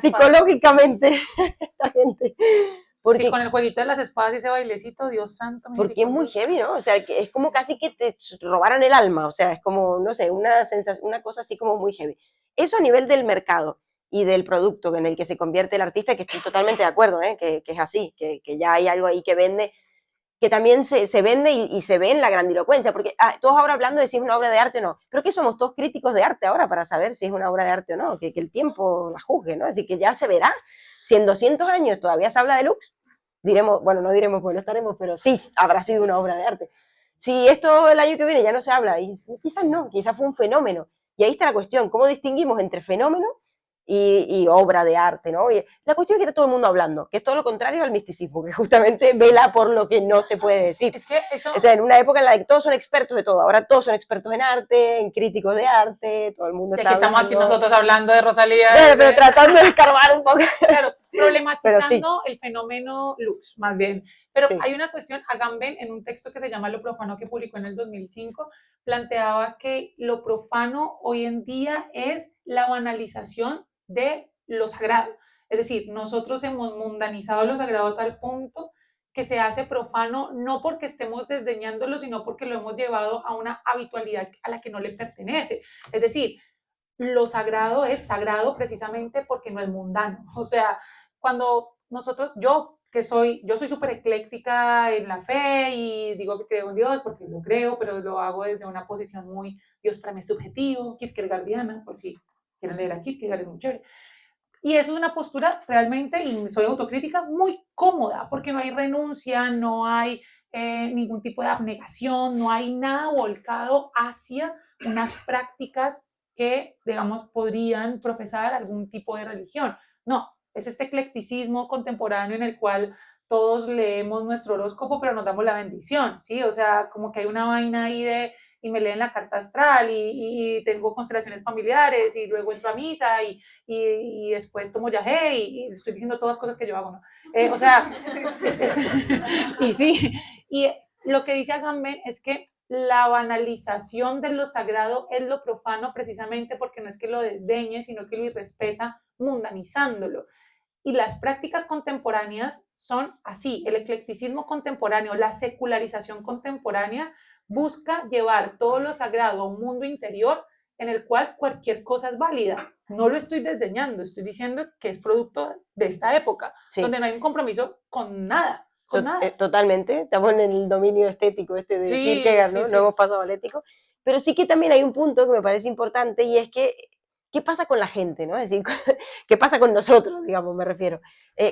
psicológicamente esta gente? Porque, sí, con el jueguito de las espadas y ese bailecito, Dios santo. Porque es muy heavy, ¿no? O sea, que es como casi que te robaran el alma, o sea, es como, no sé, una sensación, una cosa así como muy heavy. Eso a nivel del mercado y del producto en el que se convierte el artista, que estoy totalmente de acuerdo, que es así, que ya hay algo ahí que vende, que también se vende y se ve en la grandilocuencia, porque todos ahora hablando de si es una obra de arte o no, pero que somos todos críticos de arte ahora para saber si es una obra de arte o no, que el tiempo la juzgue, ¿no? Así que ya se verá, si en 200 años todavía se habla de Lux, diremos, bueno, no diremos, pues no estaremos, pero sí, habrá sido una obra de arte. Si esto el año que viene ya no se habla, y quizás no, quizás fue un fenómeno, y ahí está la cuestión, ¿cómo distinguimos entre fenómeno y obra de arte, ¿no? Y la cuestión es que está todo el mundo hablando, que es todo lo contrario al misticismo, que justamente vela por lo que no se puede decir. Es que eso... O sea, en una época en la que todos son expertos de todo, ahora todos son expertos en arte, en críticos de arte, todo el mundo está hablando. Estamos aquí nosotros hablando de Rosalía. Pero tratando de escarbar un poco. Claro, problematizando sí. El fenómeno Lux, más bien. Pero sí. Hay una cuestión, Agamben, en un texto que se llama Lo profano, que publicó en el 2005, planteaba que lo profano hoy en día es la banalización de lo sagrado. Es decir, nosotros hemos mundanizado lo sagrado a tal punto que se hace profano no porque estemos desdeñándolo, sino porque lo hemos llevado a una habitualidad a la que no le pertenece. Es decir, lo sagrado es sagrado precisamente porque no es mundano. O sea, cuando nosotros, yo soy súper ecléctica en la fe y digo que creo en Dios porque lo creo, pero lo hago desde una posición muy, Dios para mí es subjetivo, kierkegaardiana, por si quieren leer a Kierkegaard, es muy chévere. Y eso es una postura realmente, y soy autocrítica, muy cómoda, porque no hay renuncia, no hay ningún tipo de abnegación, no hay nada volcado hacia unas prácticas que, digamos, podrían profesar algún tipo de religión. No, es este eclecticismo contemporáneo en el cual todos leemos nuestro horóscopo, pero nos damos la bendición, ¿sí? O sea, como que hay una vaina ahí de, y me leen la carta astral y tengo constelaciones familiares y luego entro a misa y después tomo yagé y estoy diciendo todas cosas que yo hago, ¿no? O sea, y sí, y lo que dice Agamben es que la banalización de lo sagrado es lo profano precisamente porque no es que lo desdeñe, sino que lo irrespeta mundanizándolo. Y las prácticas contemporáneas son así, el eclecticismo contemporáneo, la secularización contemporánea busca llevar todo lo sagrado a un mundo interior en el cual cualquier cosa es válida. No lo estoy desdeñando, estoy diciendo que es producto de esta época, sí. Donde no hay un compromiso con nada. Totalmente, estamos en el dominio estético de sí, Kierkegaard, ¿no? Sí, sí. No hemos pasado al ético, pero sí que también hay un punto que me parece importante y es que ¿qué pasa con la gente, no? Es decir, ¿qué pasa con nosotros, digamos, me refiero?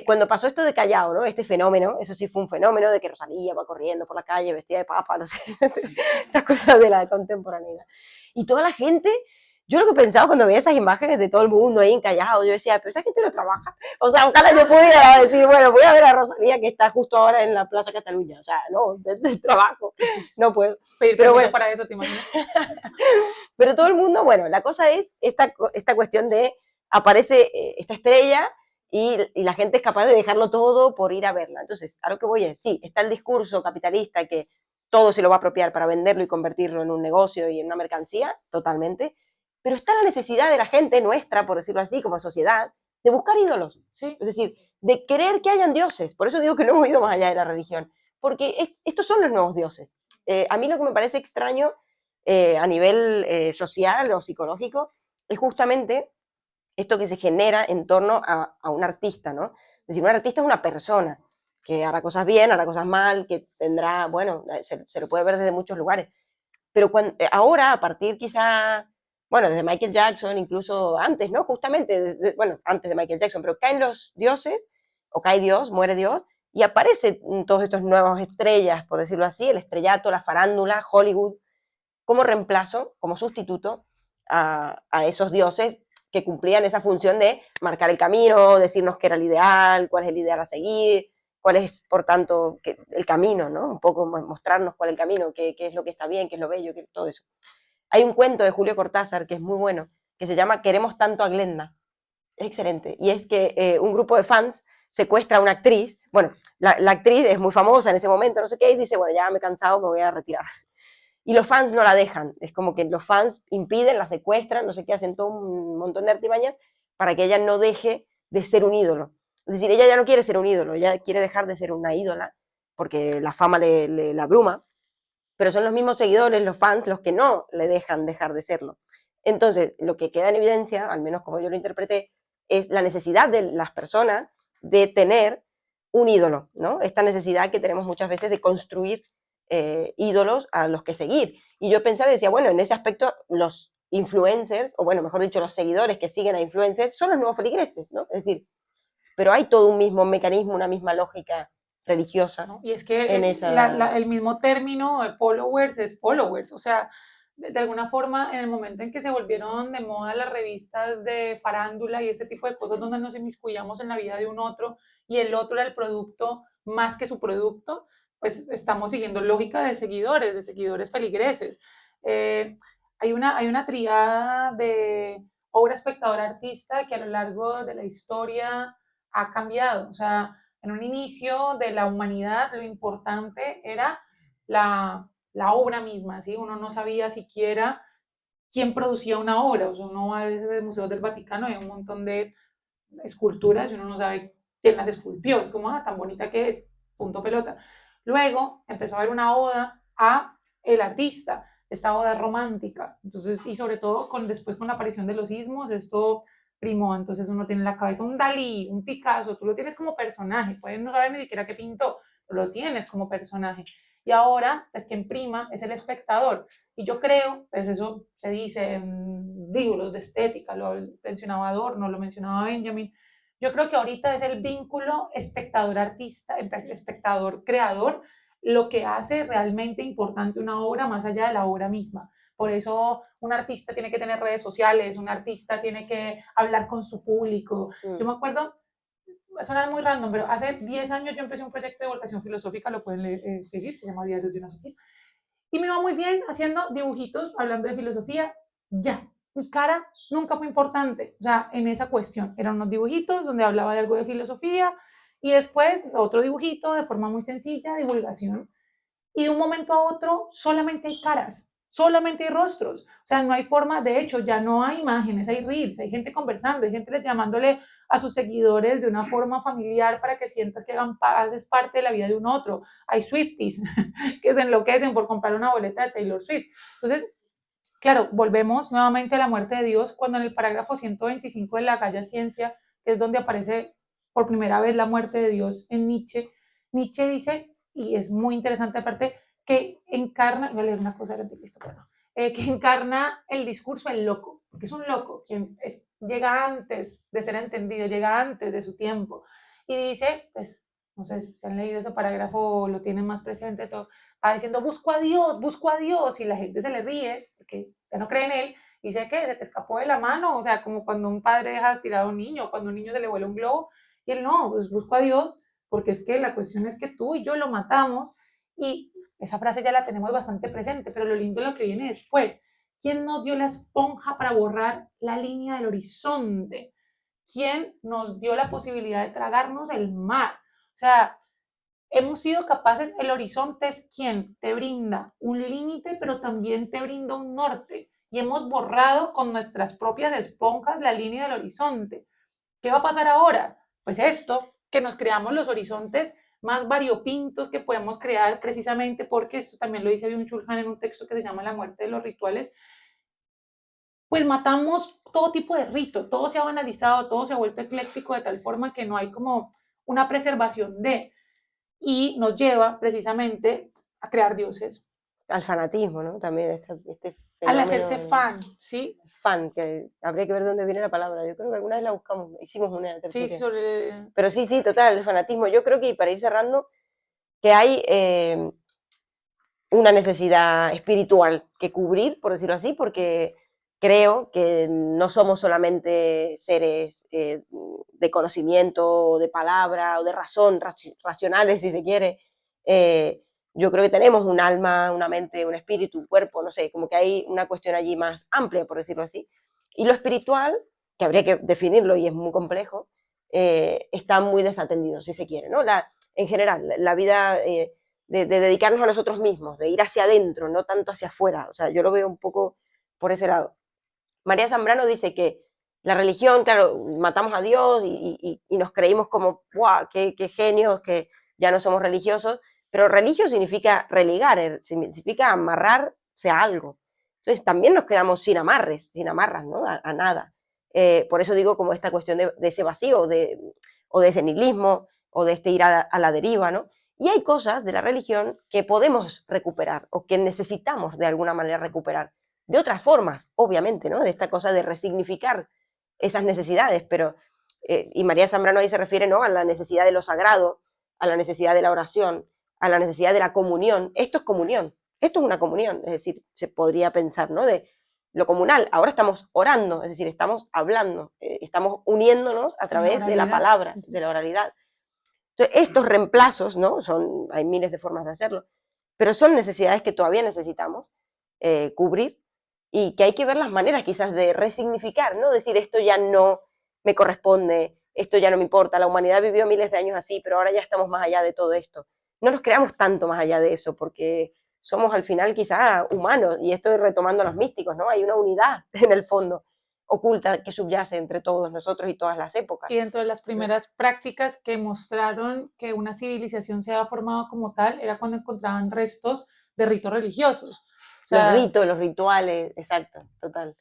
Cuando pasó esto de Callao, ¿no? Este fenómeno, eso sí fue un fenómeno de que Rosalía va corriendo por la calle vestida de papa, no sé, estas cosas de la contemporaneidad. Y toda la gente, yo lo que pensaba cuando veía esas imágenes de todo el mundo ahí en Callao, yo decía, pero esta gente no trabaja. O sea, ojalá yo pudiera decir, bueno, voy a ver a Rosalía que está justo ahora en la Plaza Cataluña. O sea, no, de trabajo, no puedo. Pero bueno, para eso, ¿te imaginas? Pero todo el mundo, bueno, la cosa es esta cuestión de aparece esta estrella y la gente es capaz de dejarlo todo por ir a verla. Entonces, a lo que voy es, sí, está el discurso capitalista que todo se lo va a apropiar para venderlo y convertirlo en un negocio y en una mercancía, totalmente, pero está la necesidad de la gente nuestra, por decirlo así, como sociedad, de buscar ídolos, ¿sí? Es decir, de querer que hayan dioses. Por eso digo que no hemos ido más allá de la religión, porque estos son los nuevos dioses. A mí lo que me parece extraño a nivel social o psicológico, es justamente esto que se genera en torno a un artista, ¿no? Es decir, un artista es una persona que hará cosas bien, hará cosas mal, que tendrá, bueno, se lo puede ver desde muchos lugares. Pero ahora, a partir quizá, bueno, desde Michael Jackson, incluso antes, ¿no? Justamente, bueno, antes de Michael Jackson, pero caen los dioses, o cae Dios, muere Dios, y aparecen todos estos nuevos estrellas, por decirlo así, el estrellato, la farándula, Hollywood, como reemplazo, como sustituto a esos dioses que cumplían esa función de marcar el camino, decirnos qué era el ideal, cuál es el ideal a seguir, cuál es, por tanto, el camino, ¿no? Un poco mostrarnos cuál es el camino, qué es lo que está bien, qué es lo bello, todo eso. Hay un cuento de Julio Cortázar que es muy bueno, que se llama Queremos tanto a Glenda. Es excelente. Y es que un grupo de fans secuestra a una actriz. Bueno, la actriz es muy famosa en ese momento, no sé qué, y dice, bueno, ya me he cansado, me voy a retirar. Y los fans no la dejan, es como que los fans impiden, la secuestran, no sé qué, hacen todo un montón de artimañas para que ella no deje de ser un ídolo. Es decir, ella ya no quiere ser un ídolo, ella quiere dejar de ser una ídola, porque la fama le abruma, pero son los mismos seguidores, los fans, los que no le dejan dejar de serlo. Entonces, lo que queda en evidencia, al menos como yo lo interpreté, es la necesidad de las personas de tener un ídolo, ¿no? Esta necesidad que tenemos muchas veces de construir ídolos a los que seguir. Y yo pensaba y decía, bueno, en ese aspecto los influencers, o bueno, mejor dicho, los seguidores que siguen a influencers son los nuevos feligreses, ¿no? Es decir, pero hay todo un mismo mecanismo, una misma lógica religiosa, ¿no? Y es que en esa... el mismo término followers es followers, o sea, de alguna forma en el momento en que se volvieron de moda las revistas de farándula y ese tipo de cosas donde nos inmiscuyamos en la vida de un otro y el otro era el producto más que su producto, pues estamos siguiendo lógica de seguidores feligreses. Hay una triada de obra, espectador, artista que a lo largo de la historia ha cambiado, o sea, en un inicio de la humanidad lo importante era la obra misma, ¿sí? Uno no sabía siquiera quién producía una obra, o sea, uno va a veces museos del Vaticano y hay un montón de esculturas y uno no sabe quién las esculpió, es como, tan bonita que es, punto pelota. Luego empezó a haber una oda a el artista, esta oda romántica, entonces, y sobre todo después con la aparición de los ismos, esto primó, entonces uno tiene en la cabeza un Dalí, un Picasso, tú lo tienes como personaje, pueden no saber ni siquiera qué pintó, pero lo tienes como personaje. Y ahora, es que en prima es el espectador. Y yo creo, pues eso se dice en libros de estética, lo mencionaba Adorno, lo mencionaba Benjamin. Yo creo que ahorita es el vínculo espectador-artista, espectador-creador, lo que hace realmente importante una obra más allá de la obra misma. Por eso un artista tiene que tener redes sociales, un artista tiene que hablar con su público. Yo me acuerdo, va a sonar muy random, pero hace 10 años yo empecé un proyecto de divulgación filosófica, lo pueden seguir, se llama Diarios de una Sofía. Y me va muy bien haciendo dibujitos, hablando de filosofía, ya. Mi cara nunca fue importante, o sea, en esa cuestión. Eran unos dibujitos donde hablaba de algo de filosofía y después otro dibujito de forma muy sencilla, divulgación. Y de un momento a otro solamente hay caras, solamente hay rostros, o sea, no hay forma, de hecho, ya no hay imágenes, hay reels, hay gente conversando, hay gente llamándole a sus seguidores de una forma familiar para que sientas que haces parte de la vida de un otro. Hay Swifties que se enloquecen por comprar una boleta de Taylor Swift. Entonces, claro, volvemos nuevamente a la muerte de Dios cuando en el parágrafo 125 de la Gaia Ciencia, que es donde aparece por primera vez la muerte de Dios en Nietzsche, Nietzsche dice, y es muy interesante aparte, que encarna, voy a leer una cosa del anticristo, bueno, que encarna el discurso del loco, porque es un loco, quien llega antes de ser entendido, llega antes de su tiempo, y dice, pues, no sé si han leído ese parágrafo o lo tienen más presente, todo, va diciendo, busco a Dios, y la gente se le ríe, porque ya no cree en él, y dice que se te escapó de la mano, o sea, como cuando un padre deja tirado a un niño, cuando un niño se le vuela un globo, y él no, pues busco a Dios, porque es que la cuestión es que tú y yo lo matamos, y esa frase ya la tenemos bastante presente, pero lo lindo es lo que viene después. ¿Quién nos dio la esponja para borrar la línea del horizonte? ¿Quién nos dio la posibilidad de tragarnos el mar? O sea, hemos sido capaces, el horizonte es quien te brinda un límite, pero también te brinda un norte. Y hemos borrado con nuestras propias esponjas la línea del horizonte. ¿Qué va a pasar ahora? Pues esto, que nos creamos los horizontes más variopintos que podemos crear, precisamente porque esto también lo dice Byung-Chul Han en un texto que se llama La muerte de los rituales, pues matamos todo tipo de rito, todo se ha banalizado, todo se ha vuelto ecléctico de tal forma que no hay como una preservación de, y nos lleva precisamente a crear dioses. Al fanatismo, ¿no? También este Al fenómeno hacerse fan, ¿sí? fan, que habría que ver de dónde viene la palabra. Yo creo que alguna vez la buscamos, hicimos una Sí, tertulia. sobre... Pero sí, sí, total, el fanatismo. Yo creo que, y para ir cerrando, que hay una necesidad espiritual que cubrir, por decirlo así, porque creo que no somos solamente seres de conocimiento, de palabra o de razón, racionales si se quiere. Yo creo que tenemos un alma, una mente, un espíritu, un cuerpo, no sé, como que hay una cuestión allí más amplia, por decirlo así. Y lo espiritual, que habría que definirlo y es muy complejo, está muy desatendido, si se quiere, ¿no? En general, la vida de dedicarnos a nosotros mismos, de ir hacia adentro, no tanto hacia afuera. O sea, yo lo veo un poco por ese lado. María Zambrano dice que la religión, claro, matamos a Dios y nos creímos como, ¡guau! ¡Qué genios! Que ya no somos religiosos. Pero religio significa religar, significa amarrarse a algo. Entonces también nos quedamos sin amarres, sin amarras, ¿no? A nada. Por eso digo como esta cuestión de ese vacío o de ese nihilismo o de este ir a la deriva, ¿no? Y hay cosas de la religión que podemos recuperar o que necesitamos de alguna manera recuperar de otras formas, obviamente, ¿no? De esta cosa de resignificar esas necesidades, pero, y María Zambrano ahí se refiere, ¿no? A la necesidad de lo sagrado, a la necesidad de la oración, a la necesidad de la comunión. Esto es comunión, esto es una comunión, es decir, se podría pensar, ¿no? De lo comunal, ahora estamos orando, es decir, estamos hablando, estamos uniéndonos a través de la palabra, de la oralidad. Entonces, estos reemplazos, ¿no? Hay miles de formas de hacerlo, pero son necesidades que todavía necesitamos cubrir y que hay que ver las maneras quizás de resignificar, ¿no? Decir, esto ya no me corresponde, esto ya no me importa, la humanidad vivió miles de años así, pero ahora ya estamos más allá de todo esto. No nos creamos tanto más allá de eso, porque somos al final quizás humanos, y esto retomando a los místicos, ¿no? Hay una unidad en el fondo oculta que subyace entre todos nosotros y todas las épocas. Y dentro de las primeras prácticas que mostraron que una civilización se había formado como tal, era cuando encontraban restos de ritos religiosos. O sea, los ritos, los rituales, exacto, total.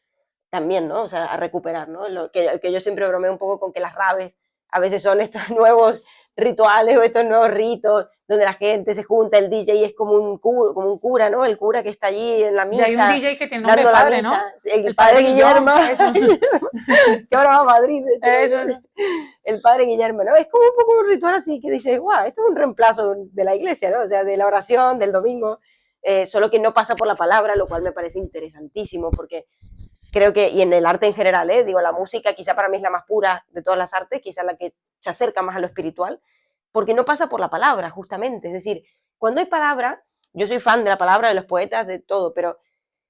También, ¿no? O sea, a recuperar, ¿no? Que yo siempre bromeo un poco con que las raves a veces son estos nuevos rituales o estos nuevos ritos donde la gente se junta, el DJ es como un cura, ¿no? El cura que está allí en la misa. Y hay un DJ que tiene nombre de padre, ¿no? El padre Guillermo. Que ahora va a Madrid. Eso. El padre Guillermo, ¿no? Es como un poco un ritual así que dices, guau, esto es un reemplazo de la iglesia, ¿no? O sea, de la oración, del domingo, solo que no pasa por la palabra, lo cual me parece interesantísimo porque creo que, y en el arte en general, digo, la música quizá para mí es la más pura de todas las artes, quizá la que se acerca más a lo espiritual, porque no pasa por la palabra, justamente. Es decir, cuando hay palabra, yo soy fan de la palabra, de los poetas, de todo, pero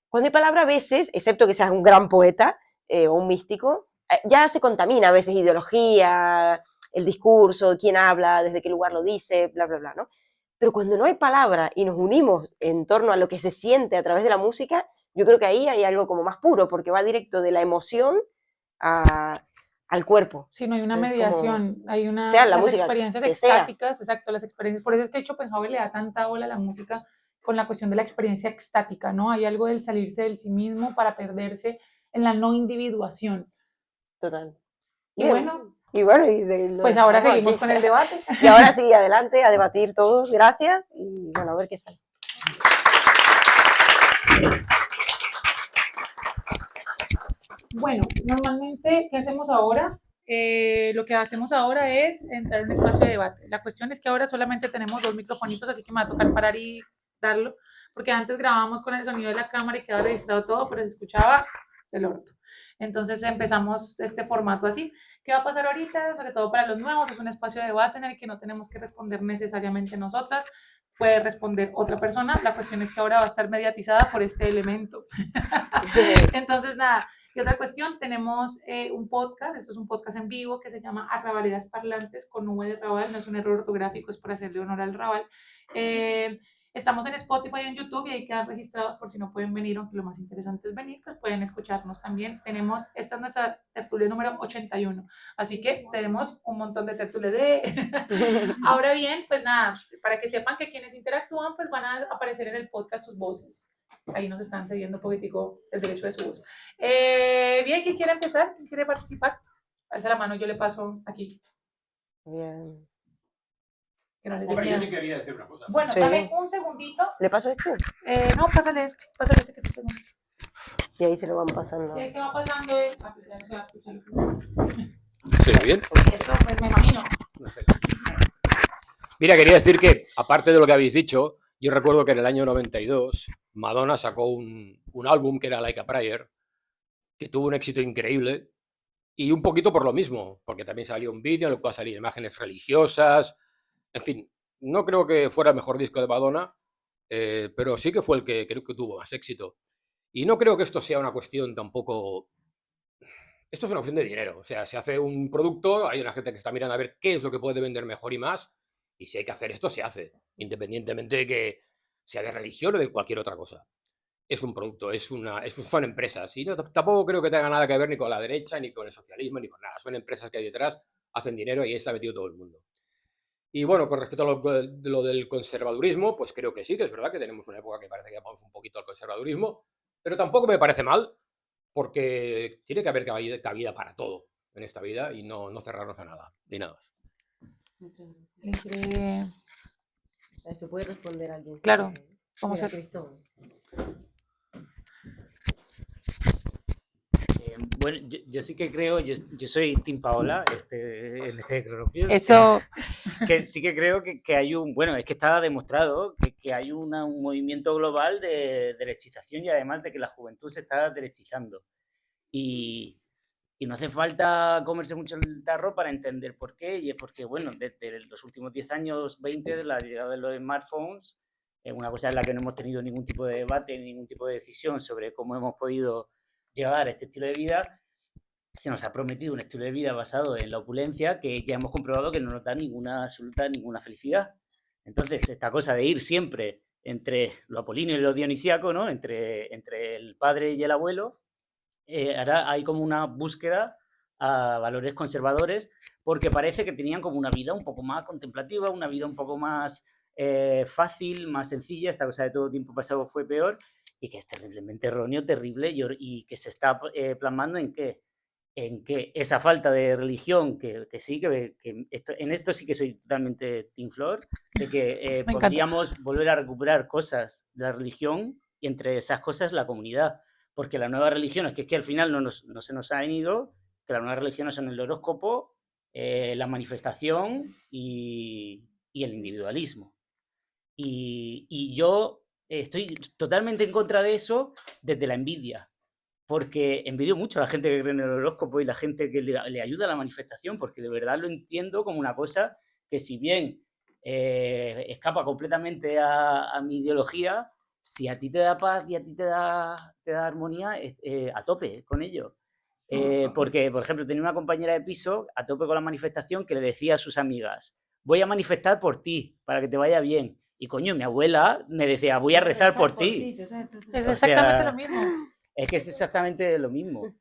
cuando hay palabra a veces, excepto que seas un gran poeta o un místico, ya se contamina a veces ideología, el discurso, quién habla, desde qué lugar lo dice, bla, bla, bla, ¿no? Pero cuando no hay palabra y nos unimos en torno a lo que se siente a través de la música, yo creo que ahí hay algo como más puro, porque va directo de la emoción al cuerpo. Sí, no hay una mediación, como, hay una, sea la las música experiencias extáticas, exacto, las experiencias, por eso es que Schopenhauer le da tanta bola a la música con la cuestión de la experiencia extática, ¿no? Hay algo del salirse del sí mismo para perderse en la no individuación. Total. Y bueno, pues ahora seguimos con el debate. Y ahora sí, adelante, a debatir todos. Gracias y bueno, a ver qué sale. Bueno, normalmente, ¿qué hacemos ahora? Lo que hacemos ahora es entrar en un espacio de debate. La cuestión es que ahora solamente tenemos 2 microfonitos, así que me va a tocar parar y darlo, porque antes grabábamos con el sonido de la cámara y quedaba registrado todo, pero se escuchaba del orto. Entonces empezamos este formato así. ¿Qué va a pasar ahorita? Sobre todo para los nuevos, es un espacio de debate en el que no tenemos que responder necesariamente nosotras, puede responder otra persona. La cuestión es que ahora va a estar mediatizada por este elemento. Entonces, nada. Y otra cuestión, tenemos un podcast, esto es un podcast en vivo que se llama Arrabaleras Parlantes con V de Raval, no es un error ortográfico, es para hacerle honor al Raval. Estamos en Spotify y en YouTube y ahí quedan registrados por si no pueden venir, aunque lo más interesante es venir, pues pueden escucharnos también. Esta es nuestra tertulia número 81, así que tenemos un montón de tertulias Ahora bien, pues nada, para que sepan que quienes interactúan, pues van a aparecer en el podcast sus voces. Ahí nos están cediendo un poquitico el derecho de su voz. Bien, ¿quién quiere empezar? ¿Quién quiere participar? Alza la mano, yo le paso aquí. Bien. Que no les Hombre, yo miedo. sí quería decir una cosa. Bueno, Sí. dame un segundito. ¿Le paso este? No, pásale este que te segundo. Y ahí se lo van pasando. Y ahí se va pasando. Pues ya no se va a escuchar lo que ¿Se ve bien? Eso, pues me imagino. Mira, quería decir que, aparte de lo que habéis dicho, yo recuerdo que en el año 92 Madonna sacó un álbum que era Like a Prayer, que tuvo un éxito increíble, y un poquito por lo mismo, porque también salió un vídeo en el cual salían imágenes religiosas, en fin, no creo que fuera el mejor disco de Madonna, pero sí que fue el que creo que tuvo más éxito. Y no creo que esto sea una cuestión tampoco... Esto es una cuestión de dinero, o sea, se hace un producto, hay una gente que está mirando a ver qué es lo que puede vender mejor y más, y si hay que hacer esto, se hace, independientemente de que sea de religión o de cualquier otra cosa. Es un producto, son empresas, y no, tampoco creo que tenga nada que ver ni con la derecha, ni con el socialismo, ni con nada. Son empresas que hay detrás, hacen dinero y ahí se ha metido todo el mundo. Y bueno, con respecto a lo del conservadurismo, pues creo que sí, que es verdad que tenemos una época que parece que vamos un poquito al conservadurismo, pero tampoco me parece mal, porque tiene que haber cabida para todo en esta vida y no cerrarnos a nada, ni nada más. Esto puede responder alguien. Claro, vamos a ver. Cristóbal. Bueno, yo sí que creo, yo soy Team Paola en este cronopio. Eso. Que sí que creo que hay bueno, es que está demostrado que hay un movimiento global de derechización y además de que la juventud se está derechizando. Y no hace falta comerse mucho el tarro para entender por qué, y es porque, bueno, desde los últimos 10 años, 20, de la llegada de los smartphones, una cosa en la que no hemos tenido ningún tipo de debate, ningún tipo de decisión sobre cómo hemos podido llegar a este estilo de vida, se nos ha prometido un estilo de vida basado en la opulencia que ya hemos comprobado que no nos da ninguna felicidad. Entonces, esta cosa de ir siempre entre lo apolíneo y lo dionisíaco, ¿no? Entre el padre y el abuelo, ahora hay como una búsqueda a valores conservadores porque parece que tenían como una vida un poco más contemplativa, una vida un poco más fácil, más sencilla. Esta cosa de todo tiempo pasado fue peor y que es terriblemente erróneo, terrible y que se está plasmando en que esa falta de religión, que sí, en esto sí que soy totalmente Team Flor, de que podríamos volver a recuperar cosas de la religión y entre esas cosas la comunidad. Porque la nueva religión es que al final no se nos ha venido, que las nuevas religiones son el horóscopo, la manifestación y el individualismo. Y yo estoy totalmente en contra de eso desde la envidia, porque envidio mucho a la gente que cree en el horóscopo y la gente que le ayuda a la manifestación, porque de verdad lo entiendo como una cosa que si bien escapa completamente a mi ideología, si a ti te da paz y a ti te da armonía, a tope con ello. Porque, por ejemplo, tenía una compañera de piso a tope con la manifestación que le decía a sus amigas, voy a manifestar por ti, para que te vaya bien. Y coño, mi abuela me decía, voy a rezar por ti. Es exactamente lo mismo. Es que es exactamente lo mismo.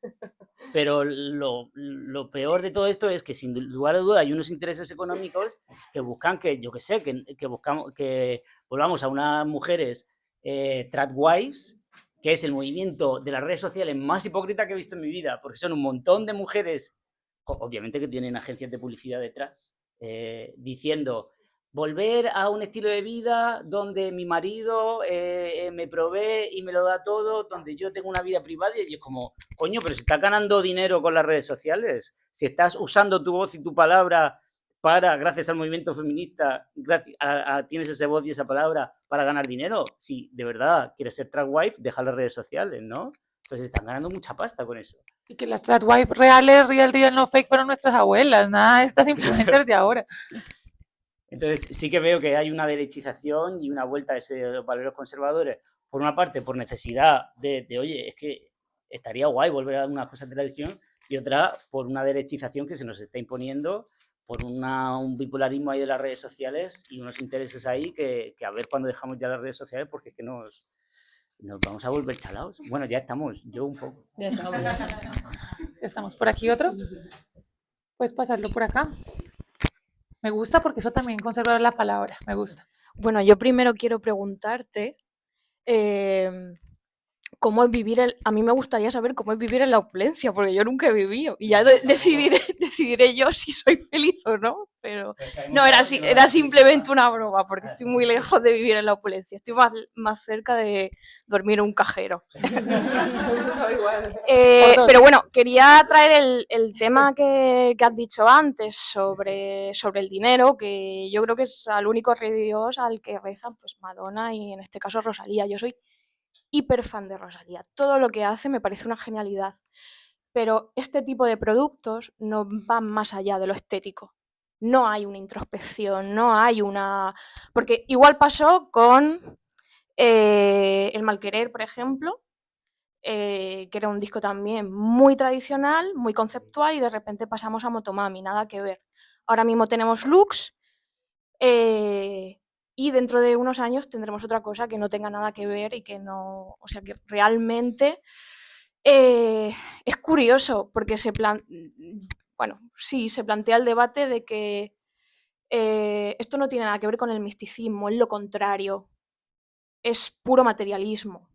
Pero lo peor de todo esto es que, sin lugar a duda, hay unos intereses económicos que buscan que, yo qué sé, que volvamos a unas mujeres tradwives, que es el movimiento de las redes sociales más hipócrita que he visto en mi vida, porque son un montón de mujeres, obviamente que tienen agencias de publicidad detrás, diciendo volver a un estilo de vida donde mi marido me provee y me lo da todo, donde yo tengo una vida privada, y es como, coño, pero si estás ganando dinero con las redes sociales, si estás usando tu voz y tu palabra para, gracias al movimiento feminista, tienes esa voz y esa palabra para ganar dinero, si de verdad quieres ser tradwife, deja las redes sociales, ¿no? Entonces están ganando mucha pasta con eso. Y que las tradwife reales, real, no fake, fueron nuestras abuelas, nada de estas influencers de ahora. Entonces sí que veo que hay una derechización y una vuelta a esos valores conservadores, por una parte por necesidad de oye, es que estaría guay volver a unas cosas de la religión, y otra por una derechización que se nos está imponiendo por un bipolarismo ahí de las redes sociales y unos intereses ahí que a ver cuando dejamos ya las redes sociales, porque es que nos vamos a volver chalaos. Bueno, ya estamos, yo un poco. Ya estamos. Estamos por aquí otro. Puedes pasarlo por acá. Me gusta porque eso también conserva la palabra. Me gusta. Bueno, yo primero quiero preguntarte cómo es vivir a mí me gustaría saber cómo es vivir en la opulencia, porque yo nunca he vivido y ya decidiré yo si soy feliz o no, pero no, era simplemente una broma, porque estoy muy lejos de vivir en la opulencia, estoy más cerca de dormir en un cajero. Pero bueno, quería traer el tema que has dicho antes sobre el dinero, que yo creo que es al único rey de Dios al que rezan pues Madonna y en este caso Rosalía. Yo soy hiper fan de Rosalía. Todo lo que hace me parece una genialidad. Pero este tipo de productos no van más allá de lo estético. No hay una introspección, no hay una... Porque igual pasó con El Malquerer, por ejemplo, que era un disco también muy tradicional, muy conceptual, y de repente pasamos a Motomami, nada que ver. Ahora mismo tenemos looks, y dentro de unos años tendremos otra cosa que no tenga nada que ver y que no, o sea, que realmente es curioso porque bueno, sí, se plantea el debate de que esto no tiene nada que ver con el misticismo, es lo contrario, es puro materialismo.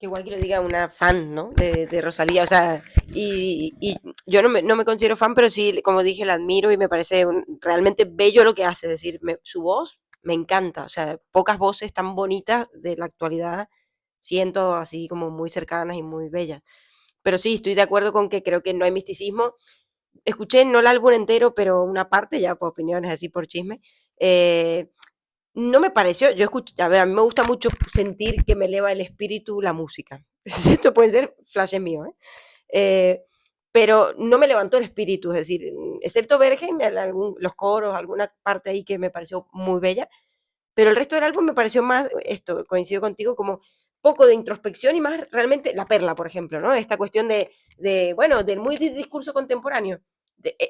Que igual que lo diga una fan, ¿no? De Rosalía, o sea, y yo no me considero fan, pero sí, como dije, la admiro y me parece realmente bello lo que hace, es decir, su voz me encanta, o sea, pocas voces tan bonitas de la actualidad siento así como muy cercanas y muy bellas. Pero sí, estoy de acuerdo con que creo que no hay misticismo. Escuché no el álbum entero, pero una parte, ya por opiniones así por chisme, no me pareció, yo escucho, a ver, a mí me gusta mucho sentir que me eleva el espíritu la música. Esto puede ser flashes mío, ¿eh? Pero no me levantó el espíritu, es decir, excepto Bergen, los coros, alguna parte ahí que me pareció muy bella, pero el resto del álbum me pareció más, esto, coincido contigo, como poco de introspección y más realmente La Perla, por ejemplo, ¿no? Esta cuestión bueno, del muy discurso contemporáneo,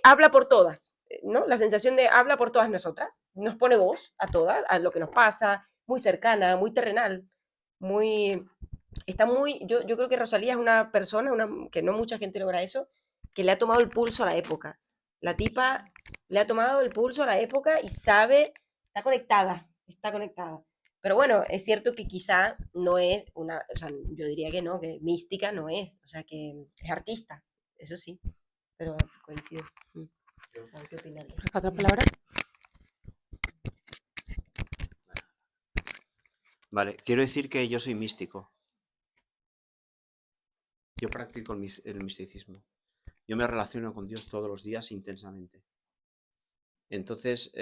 habla por todas, ¿no? La sensación de habla por todas nosotras, nos pone voz a todas, a lo que nos pasa, muy cercana, muy terrenal, muy... Está muy... Yo creo que Rosalía es una persona, que no mucha gente logra eso, que le ha tomado el pulso a la época. La tipa le ha tomado el pulso a la época y sabe, está conectada, está conectada. Pero bueno, es cierto que quizá no es una, o sea, yo diría que no, que mística no es, o sea, que es artista, eso sí, pero coincido. A ver qué opinan. ¿Otra palabra? Vale, quiero decir que yo soy místico. Yo practico el misticismo. Yo me relaciono con Dios todos los días intensamente. Entonces,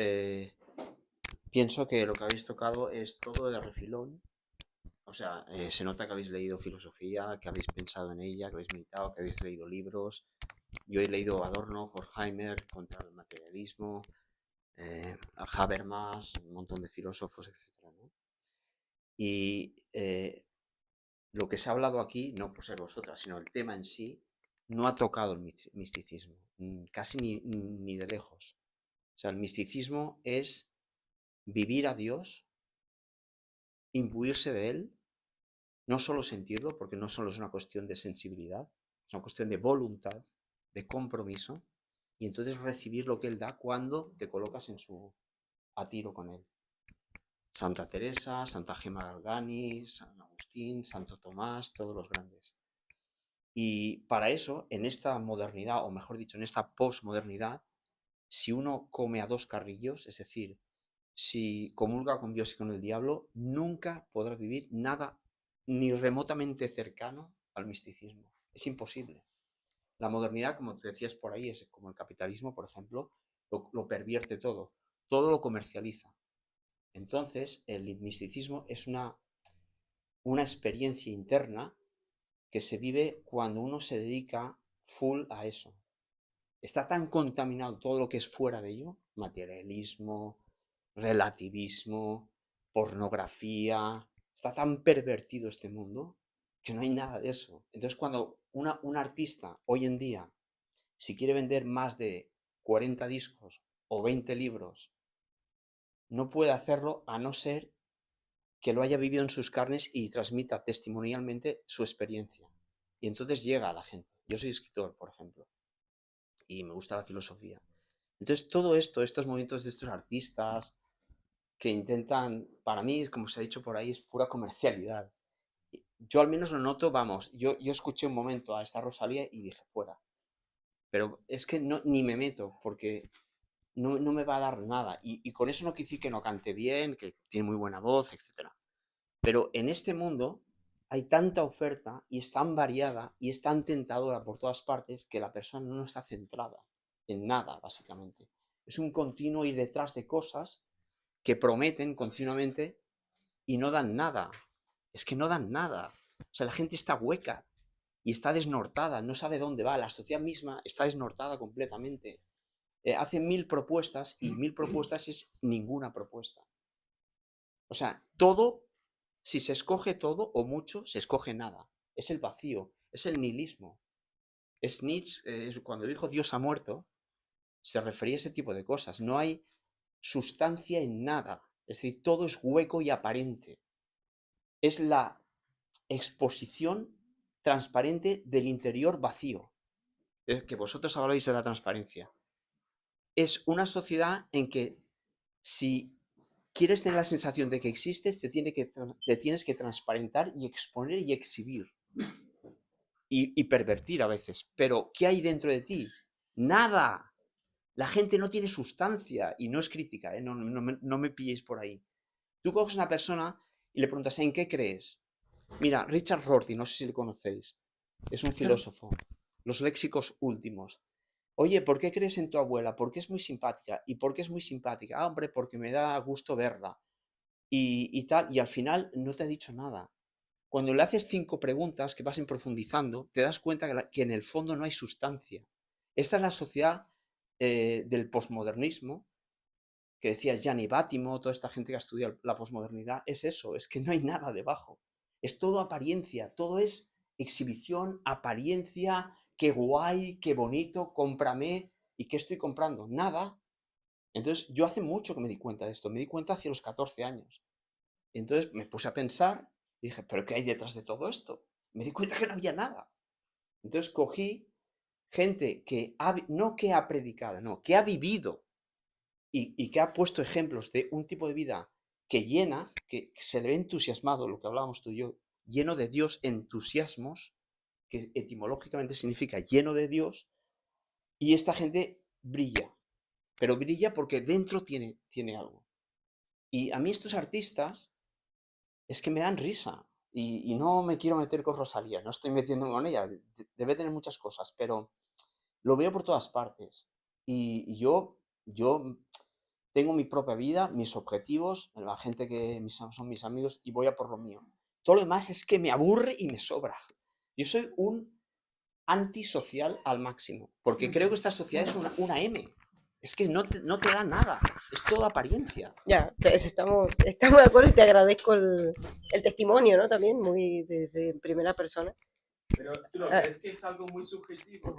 pienso que lo que habéis tocado es todo de refilón. O sea, se nota que habéis leído filosofía, que habéis pensado en ella, que habéis meditado, que habéis leído libros. Yo he leído Adorno, Horkheimer, contra el materialismo, Habermas, un montón de filósofos, etc., ¿no? Y lo que se ha hablado aquí, no por ser vosotras, sino el tema en sí, no ha tocado el misticismo, casi ni de lejos. O sea, el misticismo es vivir a Dios, imbuirse de Él, no solo sentirlo, porque no solo es una cuestión de sensibilidad, es una cuestión de voluntad, de compromiso, y entonces recibir lo que Él da cuando te colocas a tiro con Él. Santa Teresa, Santa Gemma Galgani, San Agustín, Santo Tomás, todos los grandes. Y para eso, en esta modernidad, o mejor dicho, en esta posmodernidad, si uno come a dos carrillos, es decir, si comulga con Dios y con el diablo, nunca podrá vivir nada ni remotamente cercano al misticismo. Es imposible. La modernidad, como te decías por ahí, es como el capitalismo, por ejemplo, lo pervierte todo lo comercializa. Entonces, el misticismo es una experiencia interna que se vive cuando uno se dedica full a eso. Está tan contaminado todo lo que es fuera de ello, materialismo, relativismo, pornografía, está tan pervertido este mundo que no hay nada de eso. Entonces, cuando un artista hoy en día si quiere vender más de 40 discos o 20 libros, no puede hacerlo a no ser que lo haya vivido en sus carnes y transmita testimonialmente su experiencia. Y entonces llega a la gente. Yo soy escritor, por ejemplo, y me gusta la filosofía. Entonces todo esto, estos movimientos de estos artistas que intentan, para mí, como se ha dicho por ahí, es pura comercialidad. Yo al menos lo noto, vamos, yo escuché un momento a esta Rosalía y dije, fuera. Pero es que no, ni me meto, porque no me va a dar nada. Y con eso no quiere decir que no cante bien, que tiene muy buena voz, etc. Pero en este mundo hay tanta oferta y es tan variada y es tan tentadora por todas partes que la persona no está centrada en nada, básicamente. Es un continuo ir detrás de cosas que prometen continuamente y no dan nada. Es que no dan nada. O sea, la gente está hueca y está desnortada, no sabe dónde va. La sociedad misma está desnortada completamente. Hace 1000 propuestas y 1000 propuestas es ninguna propuesta. O sea, todo, si se escoge todo o mucho, se escoge nada. Es el vacío, es el nihilismo. Es Nietzsche, cuando dijo Dios ha muerto, se refería a ese tipo de cosas. No hay sustancia en nada. Es decir, todo es hueco y aparente. Es la exposición transparente del interior vacío. Que vosotros habláis de la transparencia. Es una sociedad en que si quieres tener la sensación de que existes, te tienes que transparentar y exponer y exhibir. Y pervertir a veces. Pero, ¿qué hay dentro de ti? Nada. La gente no tiene sustancia. Y no es crítica, no me pilléis por ahí. Tú coges a una persona y le preguntas, ¿en qué crees? Mira, Richard Rorty, no sé si le conocéis. Es un filósofo. Los léxicos últimos. Oye, ¿por qué crees en tu abuela? Porque es muy simpática. ¿Y por qué es muy simpática? Ah, hombre, porque me da gusto verla. Y tal. Y al final no te ha dicho nada. Cuando le haces 5 preguntas que vas profundizando, te das cuenta que en el fondo no hay sustancia. Esta es la sociedad del posmodernismo, que decía Gianni Bátimo, toda esta gente que ha estudiado la posmodernidad, es eso, es que no hay nada debajo. Es todo apariencia, todo es exhibición, apariencia, qué guay, qué bonito, cómprame. ¿Y qué estoy comprando? Nada. Entonces, yo hace mucho que me di cuenta de esto, me di cuenta hacia los 14 años. Entonces me puse a pensar y dije, ¿pero qué hay detrás de todo esto? Me di cuenta que no había nada. Entonces cogí gente no que ha predicado, no, que ha vivido y que ha puesto ejemplos de un tipo de vida que llena, que se le ve entusiasmado, lo que hablábamos tú y yo, lleno de Dios, entusiasmos, que etimológicamente significa lleno de Dios, y esta gente brilla, pero brilla porque dentro tiene algo. Y a mí estos artistas es que me dan risa. Y no me quiero meter con Rosalía, no estoy metiendo con ella, debe tener muchas cosas, pero lo veo por todas partes. Y yo tengo mi propia vida, mis objetivos, la gente que son mis amigos y voy a por lo mío. Todo lo demás es que me aburre y me sobra. Yo soy un antisocial al máximo, porque creo que esta sociedad es una M. Es que no te da nada, es toda apariencia. Ya, estamos de acuerdo y te agradezco el testimonio, ¿no? También muy desde primera persona. Pero lo que es que es algo muy subjetivo.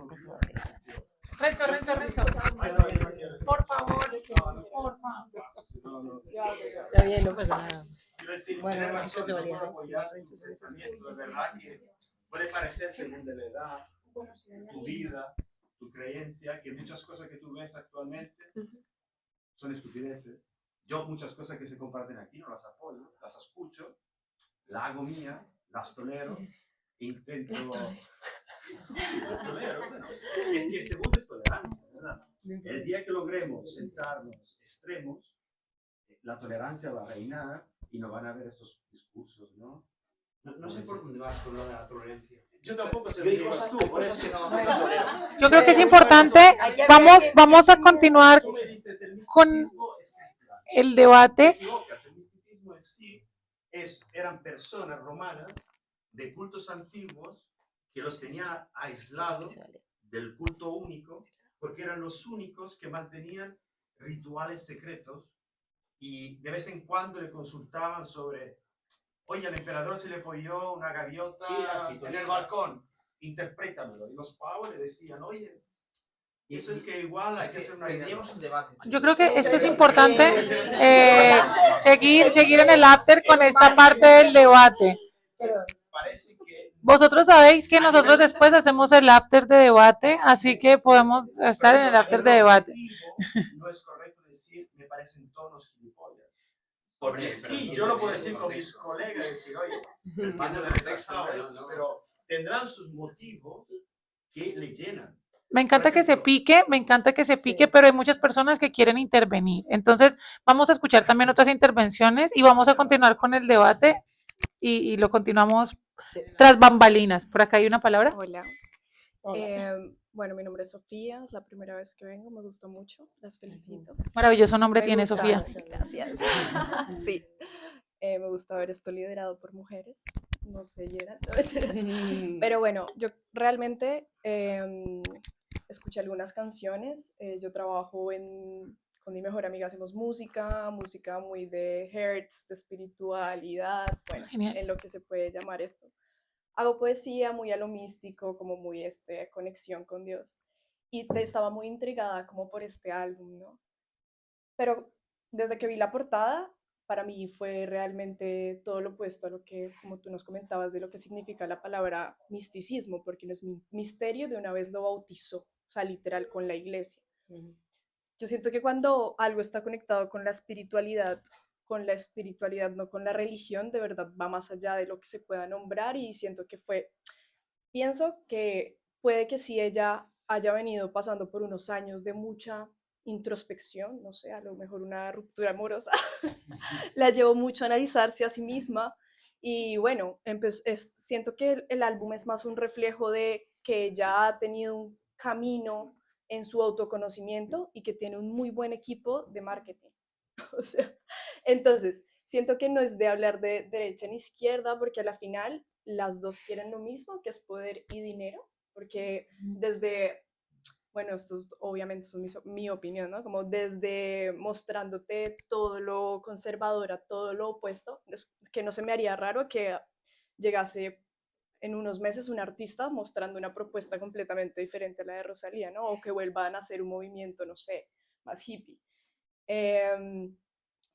Renzo. Por favor, por favor. Está bien, no pasa nada. Quiero decir, Bueno, tiene eso razón, se no valía, puedo ¿eh? apoyar Sí, tu pensamiento. Es verdad que puede parecer, según de la edad, tu vida, tu creencia, que muchas cosas que tú ves actualmente son estupideces. Yo muchas cosas que se comparten aquí no las apoyo, las escucho, las hago mía, las tolero, intento... Las tolero, bueno. Es que este mundo es tolerancia, ¿verdad? El día que logremos sentarnos extremos, la tolerancia va a reinar y no van a haber estos discursos, ¿no? No sé por dónde vas con lo de la tolerancia. Yo tampoco sé lo que digas tú, por eso Yo creo que es importante, vamos a continuar tú me dices, el con misticismo es cristiano. el Te debate. equivocas, el misticismo en sí eran personas romanas de cultos antiguos que los tenía aislados del culto único, porque eran los únicos que mantenían rituales secretos y de vez en cuando le consultaban sobre, oye, al emperador se le apoyó una gaviota en el balcón, interprétamelo. Y los pavos le decían, oye, Y eso es que igual hay que hacer una tendríamos un debate. Yo creo que esto es importante, seguir en el after con esta parte del debate. Parece que Vosotros sabéis que nosotros después hacemos el after de debate, así que podemos estar en el after de debate. no es correcto decir, me parecen tonos gilipollas. Porque sí, yo lo puedo decir con mis colegas y decir, oye, el bando de retrasado, pero tendrán sus motivos que le llenan. Me encanta que se pique, pero hay muchas personas que quieren intervenir. Entonces, vamos a escuchar también otras intervenciones y vamos a continuar con el debate y lo continuamos tras bambalinas. Por acá hay una palabra. Hola. Bueno, mi nombre es Sofía, es la primera vez que vengo, me gusta mucho, las felicito. Maravilloso nombre Me tiene gusta, Sofía. Gracias. Sí, me gusta ver esto liderado por mujeres, no se llenan, no, mentiras. Pero bueno, yo realmente escuché algunas canciones, yo trabajo con mi mejor amiga, hacemos música muy de hertz, de espiritualidad, bueno, Genial. en lo que se puede llamar esto. Hago poesía muy a lo místico, como muy conexión con Dios. Y estaba muy intrigada como por este álbum, ¿no? Pero desde que vi la portada, para mí fue realmente todo lo opuesto a lo que, como tú nos comentabas, de lo que significa la palabra misticismo, porque no es misterio, de una vez lo bautizó, o sea, literal, con la iglesia. Yo siento que cuando algo está conectado con la espiritualidad, no con la religión, de verdad va más allá de lo que se pueda nombrar y siento que pienso que puede que sí ella haya venido pasando por unos años de mucha introspección, no sé, a lo mejor una ruptura amorosa, la llevó mucho a analizarse a sí misma y bueno, siento que el álbum es más un reflejo de que ella ha tenido un camino en su autoconocimiento y que tiene un muy buen equipo de marketing. O sea, entonces, siento que no es de hablar de derecha ni izquierda, porque a la final las dos quieren lo mismo, que es poder y dinero, porque desde, bueno, esto obviamente es mi opinión, ¿no? Como desde mostrándote todo lo conservadora, todo lo opuesto, que no se me haría raro que llegase en unos meses un artista mostrando una propuesta completamente diferente a la de Rosalía, ¿no? O que vuelvan a hacer un movimiento, no sé, más hippie.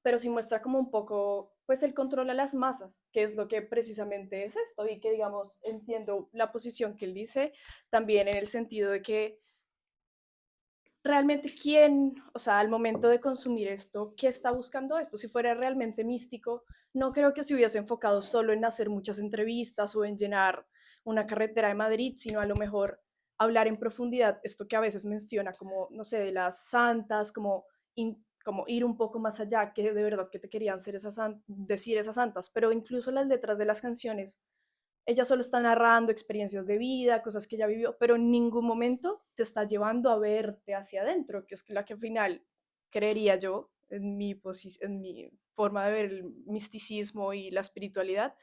Pero sí muestra como un poco, pues el control a las masas, que es lo que precisamente es esto, y que digamos, entiendo la posición que él dice, también en el sentido de que realmente quién, o sea, al momento de consumir esto, ¿qué está buscando esto? Si fuera realmente místico, no creo que se hubiese enfocado solo en hacer muchas entrevistas o en llenar una carretera de Madrid, sino a lo mejor hablar en profundidad, esto que a veces menciona como, no sé, de las santas, como ir un poco más allá, que de verdad que te querían decir esas santas, pero incluso las letras de las canciones ella solo está narrando experiencias de vida, cosas que ella vivió, pero en ningún momento te está llevando a verte hacia adentro, que es la que al final creería yo, en mi forma de ver el misticismo y la espiritualidad,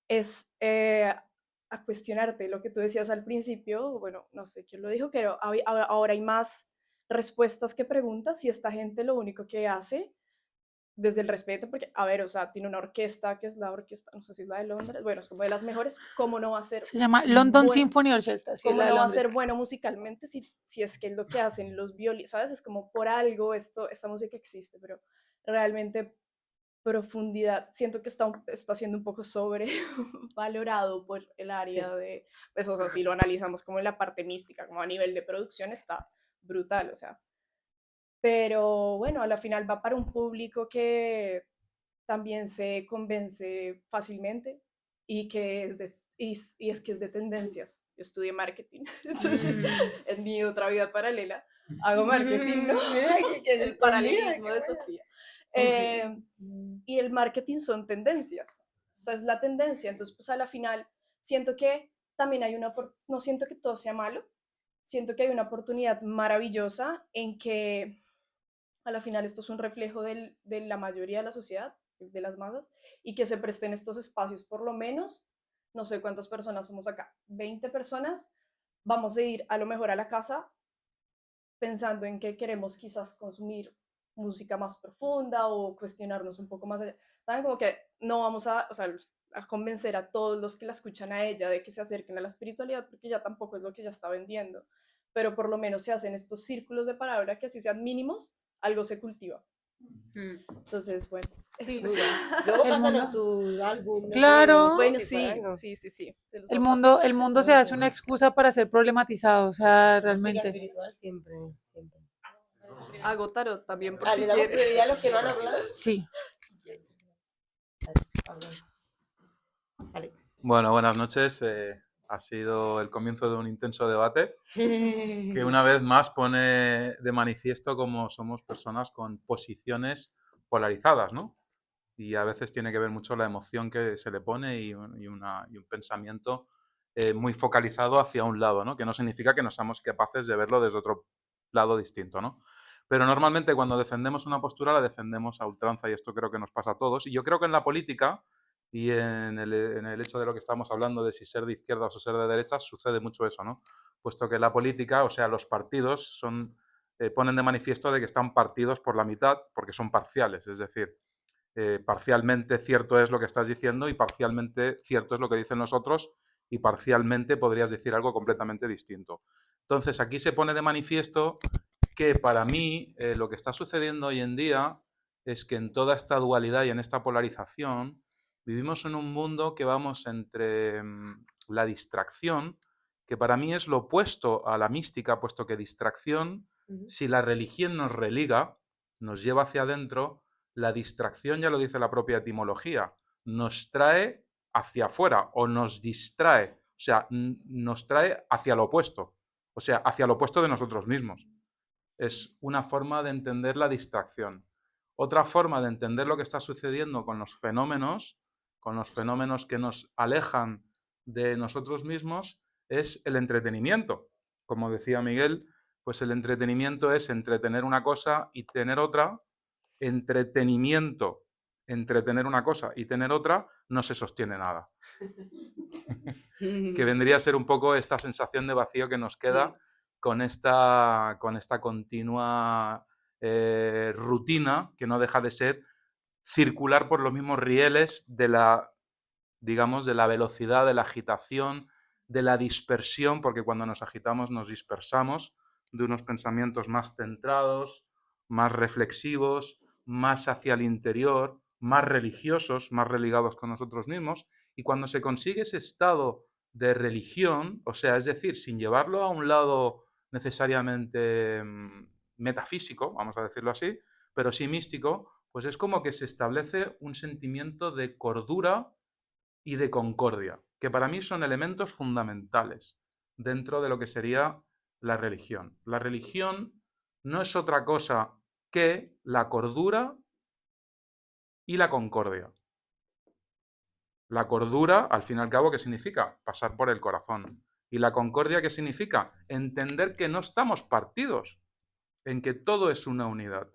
es a cuestionarte lo que tú decías al principio, bueno, no sé quién lo dijo, pero ahora hay más respuestas que preguntas y esta gente lo único que hace desde el respeto, porque, a ver, o sea, tiene una orquesta, que es la orquesta, no sé si es la de Londres, bueno, es como de las mejores, ¿cómo no va a ser Se llama London bueno? Symphony Orchestra, sí, es ¿Cómo la de no va a Londres. ser bueno musicalmente si es que es lo que hacen los violines, ¿sabes? Es como por algo esta música existe, pero realmente profundidad, siento que está siendo un poco sobrevalorado por el área de, pues, o sea, si lo analizamos como en la parte mística, como a nivel de producción está brutal, o sea, pero bueno, a la final va para un público que también se convence fácilmente y que es que es de tendencias. Yo estudié marketing, entonces en mi otra vida paralela hago marketing, ¿no? El paralelismo de Sofía. Y el marketing son tendencias, o sea, es la tendencia, entonces pues a la final siento que también no siento que todo sea malo, siento que hay una oportunidad maravillosa en que a la final esto es un reflejo de la mayoría de la sociedad, de las masas, y que se presten estos espacios, por lo menos, no sé cuántas personas somos acá, 20 personas, vamos a ir a lo mejor a la casa pensando en que queremos quizás consumir música más profunda o cuestionarnos un poco más allá. ¿Saben? Como que no vamos o sea, a convencer a todos los que la escuchan a ella de que se acerquen a la espiritualidad, porque ya tampoco es lo que ella está vendiendo. pero por lo menos se hacen estos círculos de palabra que así sean mínimos, algo se cultiva. Entonces, bueno, eso es. Luego El pásanos mundo- tu álbum. ¿no? Claro. Bueno, Spotify, sí, algo. sí. Se los El voy a pasar. mundo se hace una excusa para ser problematizado, o sea, Música realmente. espiritual siempre. Hago tarot también por Ah, si ¿le damos quieres. prioridad a los que no han hablado? Sí. Alex. Bueno, buenas noches. Ha sido el comienzo de un intenso debate que una vez más pone de manifiesto cómo somos personas con posiciones polarizadas, ¿no? Y a veces tiene que ver mucho la emoción que se le pone y un pensamiento muy focalizado hacia un lado, ¿no? Que no significa que no seamos capaces de verlo desde otro lado distinto, ¿no? Pero normalmente cuando defendemos una postura la defendemos a ultranza y esto creo que nos pasa a todos. Y yo creo que en la política y en el hecho de lo que estamos hablando de si ser de izquierdas o ser de derechas sucede mucho eso, ¿no? Puesto que la política, o sea, los partidos ponen de manifiesto de que están partidos por la mitad porque son parciales, es decir, parcialmente cierto es lo que estás diciendo y parcialmente cierto es lo que dicen los otros y parcialmente podrías decir algo completamente distinto. Entonces aquí se pone de manifiesto que para mí lo que está sucediendo hoy en día es que en toda esta dualidad y en esta polarización vivimos en un mundo que vamos entre la distracción, que para mí es lo opuesto a la mística, puesto que distracción, si la religión nos religa, nos lleva hacia adentro, la distracción, ya lo dice la propia etimología, nos trae hacia afuera o nos distrae, o sea, nos trae hacia lo opuesto, o sea, hacia lo opuesto de nosotros mismos. Es una forma de entender la distracción. Otra forma de entender lo que está sucediendo con los fenómenos que nos alejan de nosotros mismos, es el entretenimiento. Como decía Miguel, pues el entretenimiento es entretener una cosa y tener otra. Entretenimiento, entretener una cosa y tener otra, no se sostiene nada. Que vendría a ser un poco esta sensación de vacío que nos queda con esta continua rutina que no deja de ser circular por los mismos rieles de la, digamos, de la velocidad, de la agitación, de la dispersión, porque cuando nos agitamos nos dispersamos, de unos pensamientos más centrados, más reflexivos, más hacia el interior, más religiosos, más religados con nosotros mismos, y cuando se consigue ese estado de religión, o sea, es decir, sin llevarlo a un lado necesariamente metafísico, vamos a decirlo así, pero sí místico, pues es como que se establece un sentimiento de cordura y de concordia, que para mí son elementos fundamentales dentro de lo que sería la religión. La religión no es otra cosa que la cordura y la concordia. La cordura, al fin y al cabo, ¿qué significa? Pasar por el corazón. Y la concordia, ¿qué significa? Entender que no estamos partidos, en que todo es una unidad.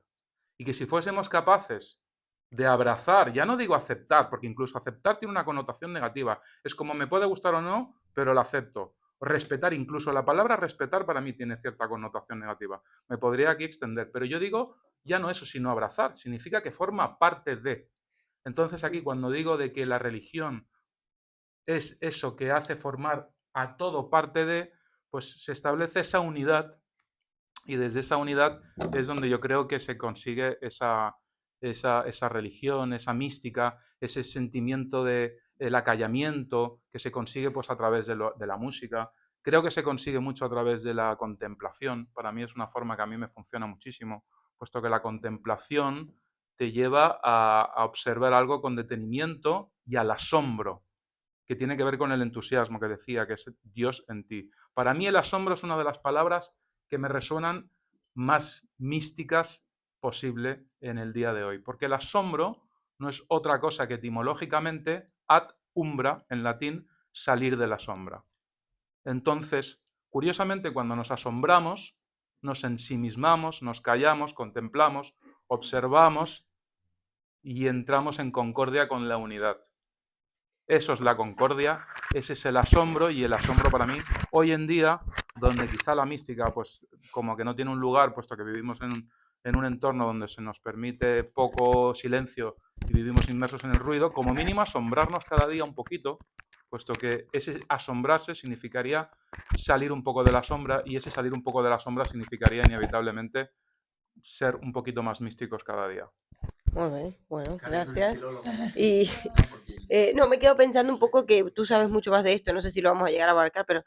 Y que si fuésemos capaces de abrazar, ya no digo aceptar, porque incluso aceptar tiene una connotación negativa, es como me puede gustar o no, pero lo acepto. Respetar, incluso la palabra respetar para mí tiene cierta connotación negativa. Me podría aquí extender, pero yo digo ya no eso, sino abrazar, significa que forma parte de. Entonces aquí cuando digo de que la religión es eso que hace formar a todo parte de, pues se establece esa unidad y desde esa unidad es donde yo creo que se consigue esa religión, esa mística, ese sentimiento del acallamiento que se consigue pues a través de la música. Creo que se consigue mucho a través de la contemplación. Para mí es una forma que a mí me funciona muchísimo, puesto que la contemplación te lleva a observar algo con detenimiento y al asombro, que tiene que ver con el entusiasmo que decía, que es Dios en ti. Para mí el asombro es una de las palabras que me resuenan más místicas posible en el día de hoy, porque el asombro no es otra cosa que etimológicamente ad umbra, en latín, salir de la sombra. Entonces, curiosamente, cuando nos asombramos, nos ensimismamos, nos callamos, contemplamos, observamos y entramos en concordia con la unidad. Eso es la concordia, ese es el asombro, y el asombro para mí, hoy en día, donde quizá la mística, pues como que no tiene un lugar, puesto que vivimos en un entorno donde se nos permite poco silencio y vivimos inmersos en el ruido, como mínimo asombrarnos cada día un poquito, puesto que ese asombrarse significaría salir un poco de la sombra, y ese salir un poco de la sombra significaría inevitablemente ser un poquito más místicos cada día. Muy bien, bueno, gracias. Y no, me quedo pensando un poco que tú sabes mucho más de esto, no sé si lo vamos a llegar a abarcar, pero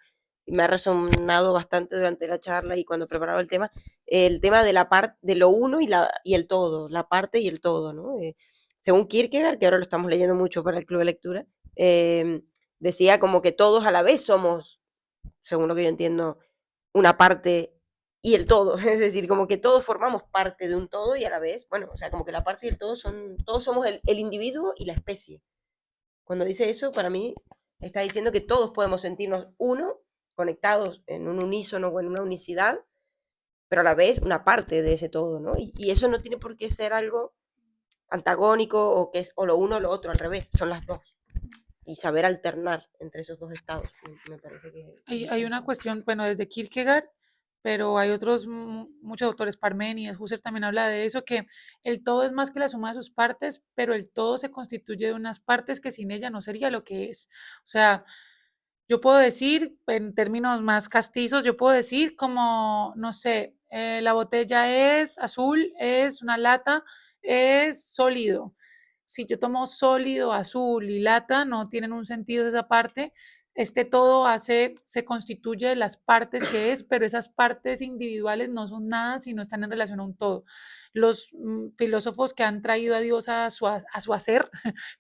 me ha resonado bastante durante la charla y cuando preparaba el tema de la parte, de lo uno y el todo, la parte y el todo, ¿no? Según Kierkegaard, que ahora lo estamos leyendo mucho para el Club de Lectura, decía como que todos a la vez somos, según lo que yo entiendo, una parte y el todo, es decir, como que todos formamos parte de un todo y a la vez, bueno, o sea, como que la parte y el todo todos somos el individuo y la especie. Cuando dice eso, para mí está diciendo que todos podemos sentirnos uno, conectados en un unísono o en una unicidad, pero a la vez una parte de ese todo, ¿no? Y eso no tiene por qué ser algo antagónico o que es o lo uno o lo otro, al revés, son las dos. Y saber alternar entre esos dos estados, me parece que... Hay una cuestión, bueno, desde Kierkegaard, pero hay otros, muchos autores, Parménides, Husserl también habla de eso, que el todo es más que la suma de sus partes, pero el todo se constituye de unas partes que sin ella no sería lo que es. O sea, yo puedo decir, en términos más castizos, yo puedo decir como, no sé, la botella es azul, es una lata, es sólido. Si yo tomo sólido, azul y lata, no tienen un sentido esa parte. Este todo se constituye de las partes que es, pero esas partes individuales no son nada si no están en relación a un todo. Los filósofos que han traído a Dios a su hacer,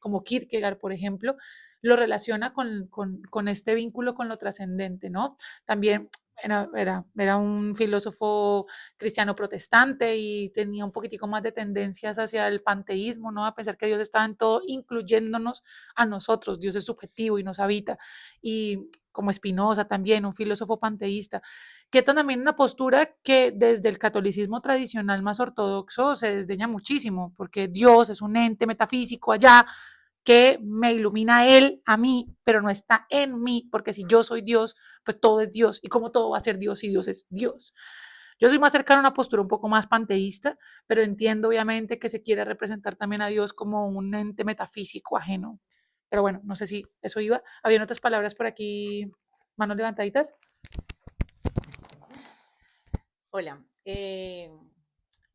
como Kierkegaard, por ejemplo, lo relaciona con este vínculo con lo trascendente, ¿no? También era un filósofo cristiano protestante y tenía un poquitico más de tendencias hacia el panteísmo, ¿no? A pensar que Dios está en todo, incluyéndonos a nosotros. Dios es subjetivo y nos habita. Y como Spinoza también, un filósofo panteísta, que también una postura que desde el catolicismo tradicional más ortodoxo se desdeña muchísimo, porque Dios es un ente metafísico allá que me ilumina Él a mí, pero no está en mí, porque si yo soy Dios, pues todo es Dios. ¿Y cómo todo va a ser Dios si Dios es Dios? Yo soy más cercana a una postura un poco más panteísta, pero entiendo obviamente que se quiere representar también a Dios como un ente metafísico ajeno. Pero bueno, no sé si eso iba. ¿Habían otras palabras por aquí, manos levantaditas? Hola.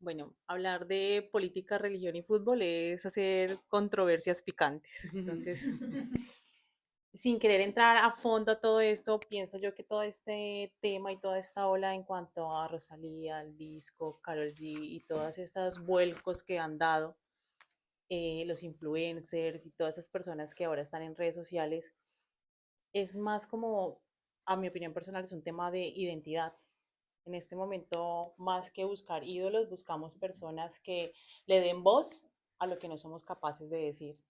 Bueno, hablar de política, religión y fútbol es hacer controversias picantes. Entonces, sin querer entrar a fondo a todo esto, pienso yo que todo este tema y toda esta ola en cuanto a Rosalía, el disco, Karol G y todos estos vuelcos que han dado los influencers y todas esas personas que ahora están en redes sociales, es más como, a mi opinión personal, es un tema de identidad. En este momento, más que buscar ídolos, buscamos personas que le den voz a lo que no somos capaces de decir,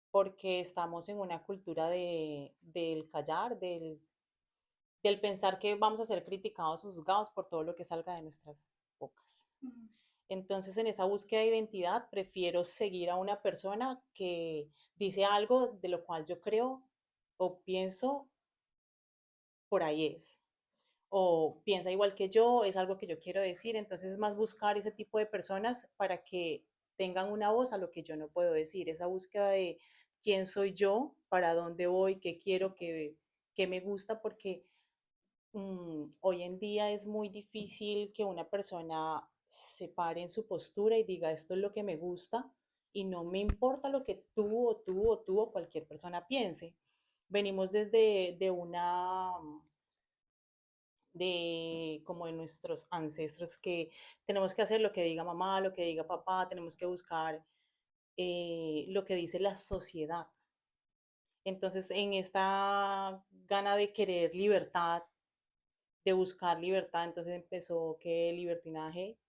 porque estamos en una cultura del callar, del pensar que vamos a ser criticados, juzgados por todo lo que salga de nuestras bocas. Entonces, en esa búsqueda de identidad, prefiero seguir a una persona que dice algo de lo cual yo creo o pienso, por ahí es. O piensa igual que yo, es algo que yo quiero decir. Entonces, es más buscar ese tipo de personas para que tengan una voz a lo que yo no puedo decir. Esa búsqueda de quién soy yo, para dónde voy, qué quiero, qué me gusta, porque hoy en día es muy difícil que una persona se pare en su postura y diga esto es lo que me gusta y no me importa lo que tú o cualquier persona piense. Venimos desde de como de nuestros ancestros que tenemos que hacer lo que diga mamá, lo que diga papá, tenemos que buscar lo que dice la sociedad. Entonces, en esta gana de querer libertad, de buscar libertad, entonces empezó que el libertinaje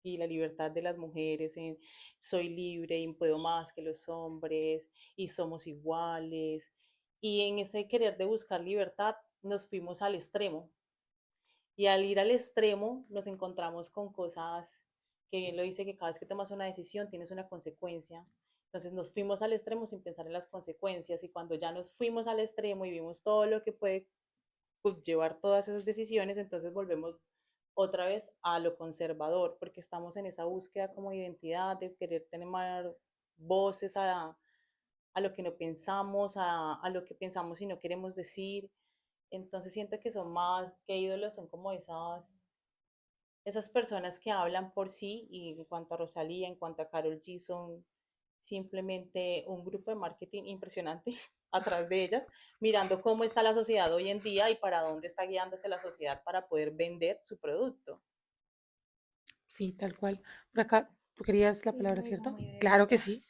y la libertad de las mujeres, en soy libre y puedo más que los hombres y somos iguales. Y en ese querer de buscar libertad nos fuimos al extremo. Y al ir al extremo nos encontramos con cosas que bien lo dice que cada vez que tomas una decisión tienes una consecuencia. Entonces nos fuimos al extremo sin pensar en las consecuencias y cuando ya nos fuimos al extremo y vimos todo lo que puede llevar todas esas decisiones, entonces volvemos otra vez a lo conservador, porque estamos en esa búsqueda como identidad, de querer tener más voces a lo que no pensamos, a lo que pensamos y no queremos decir. Entonces siento que son más que ídolos, son como esas personas que hablan por sí, y en cuanto a Rosalía, en cuanto a Karol G, son simplemente un grupo de marketing impresionante atrás de ellas, mirando cómo está la sociedad hoy en día y para dónde está guiándose la sociedad para poder vender su producto. Sí, tal cual. Por acá, tú querías la Sí, palabra, muy, ¿cierto? muy breve. Claro que sí.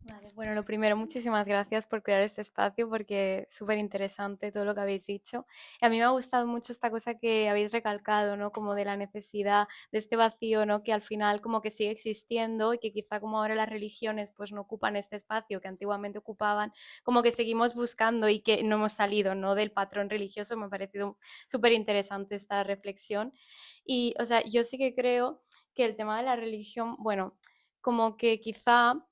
Vale, bueno, lo primero, muchísimas gracias por crear este espacio porque es súper interesante todo lo que habéis dicho. Y a mí me ha gustado mucho esta cosa que habéis recalcado, ¿no? Como de la necesidad de este vacío, ¿no? Que al final como que sigue existiendo y que quizá como ahora las religiones pues no ocupan este espacio que antiguamente ocupaban, como que seguimos buscando y que no hemos salido, ¿no? Del patrón religioso. Me ha parecido súper interesante esta reflexión. Y, o sea, yo sí que creo que el tema de la religión, bueno, como que quizá,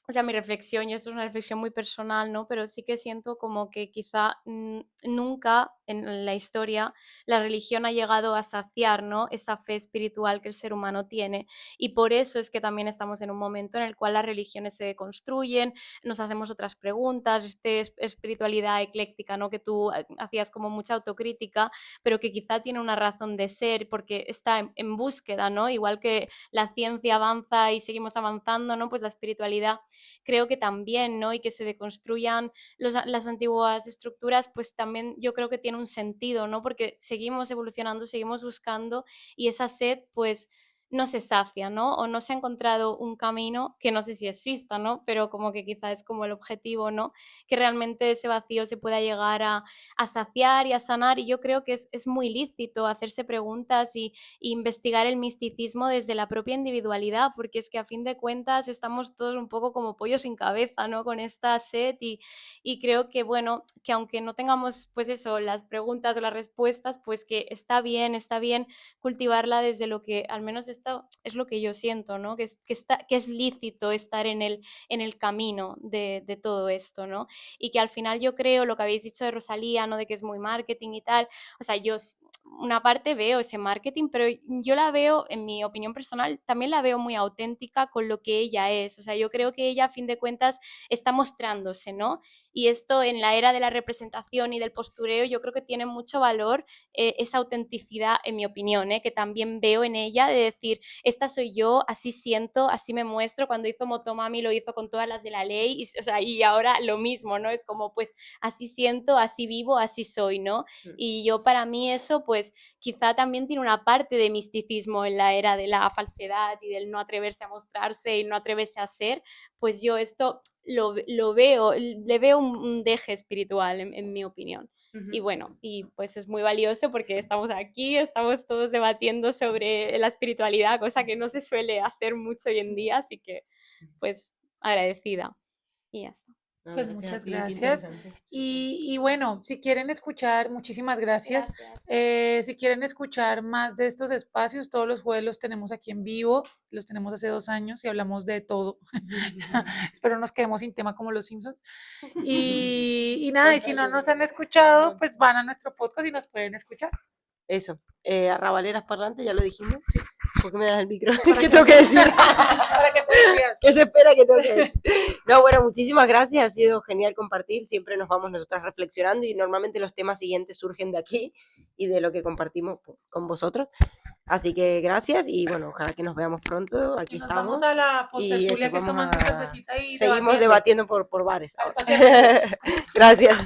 o sea, mi reflexión, y esto es una reflexión muy personal, ¿no? Pero sí que siento como que quizá nunca en la historia la religión ha llegado a saciar, ¿no? Esa fe espiritual que el ser humano tiene. Y por eso es que también estamos en un momento en el cual las religiones se construyen, nos hacemos otras preguntas, espiritualidad ecléctica, ¿no? Que tú hacías como mucha autocrítica, pero que quizá tiene una razón de ser porque está en búsqueda, ¿no? Igual que la ciencia avanza y seguimos avanzando, ¿no? Pues la espiritualidad creo que también, ¿no? Y que se deconstruyan las antiguas estructuras, pues también yo creo que tiene un sentido, ¿no? Porque seguimos evolucionando, seguimos buscando y esa sed, pues no se sacia, ¿no? O no se ha encontrado un camino que no sé si exista, ¿no? Pero como que quizá es como el objetivo, ¿no? Que realmente ese vacío se pueda llegar a saciar y a sanar, y yo creo que es muy lícito hacerse preguntas y investigar el misticismo desde la propia individualidad, porque es que a fin de cuentas estamos todos un poco como pollos sin cabeza, ¿no? Con esta sed y creo que, bueno, que aunque no tengamos, pues eso, las preguntas o las respuestas, pues que está bien cultivarla desde lo que, al menos esto es lo que yo siento, ¿no? Que es lícito estar en el camino de todo esto, ¿no? Y que al final yo creo, lo que habéis dicho de Rosalía, ¿no? De que es muy marketing y tal, o sea, yo una parte veo ese marketing, pero yo la veo, en mi opinión personal, también la veo muy auténtica con lo que ella es. O sea, yo creo que ella, a fin de cuentas, está mostrándose, ¿no? Y esto en la era de la representación y del postureo, yo creo que tiene mucho valor esa autenticidad, en mi opinión, que también veo en ella, de decir, esta soy yo, así siento, así me muestro. Cuando hizo Motomami lo hizo con todas las de la ley, y, o sea, y ahora lo mismo, ¿no? Es como, pues, así siento, así vivo, así soy, ¿no? Y yo, para mí eso, pues, quizá también tiene una parte de misticismo en la era de la falsedad y del no atreverse a mostrarse y no atreverse a ser, pues yo esto lo veo, le veo un deje espiritual, en mi opinión. Y bueno, y pues es muy valioso porque estamos aquí, estamos todos debatiendo sobre la espiritualidad, cosa que no se suele hacer mucho hoy en día, así que pues agradecida. Y ya está. Pues muchas gracias. Y bueno, si quieren escuchar, muchísimas gracias. Si quieren escuchar más de estos espacios, todos los jueves los tenemos aquí en vivo, los tenemos hace 2 años y hablamos de todo. Espero nos quedemos sin tema como los Simpsons. Y nada, y si no nos han escuchado, pues van a nuestro podcast y nos pueden escuchar. Eso, arrabaleras parlantes, ya lo dijimos. Sí. ¿Por qué me das el micro? ¿Qué tengo que decir? Para que ¿Qué se espera que tengo que decir? No, bueno, muchísimas gracias, ha sido genial compartir, siempre nos vamos nosotras reflexionando y normalmente los temas siguientes surgen de aquí y de lo que compartimos con vosotros. Así que gracias y bueno, ojalá que nos veamos pronto, aquí nos estamos. Vamos a la Y eso, postertulia que es vamos tomando cervecita y seguimos debatiendo por bares. Al ahora. espacio. Gracias.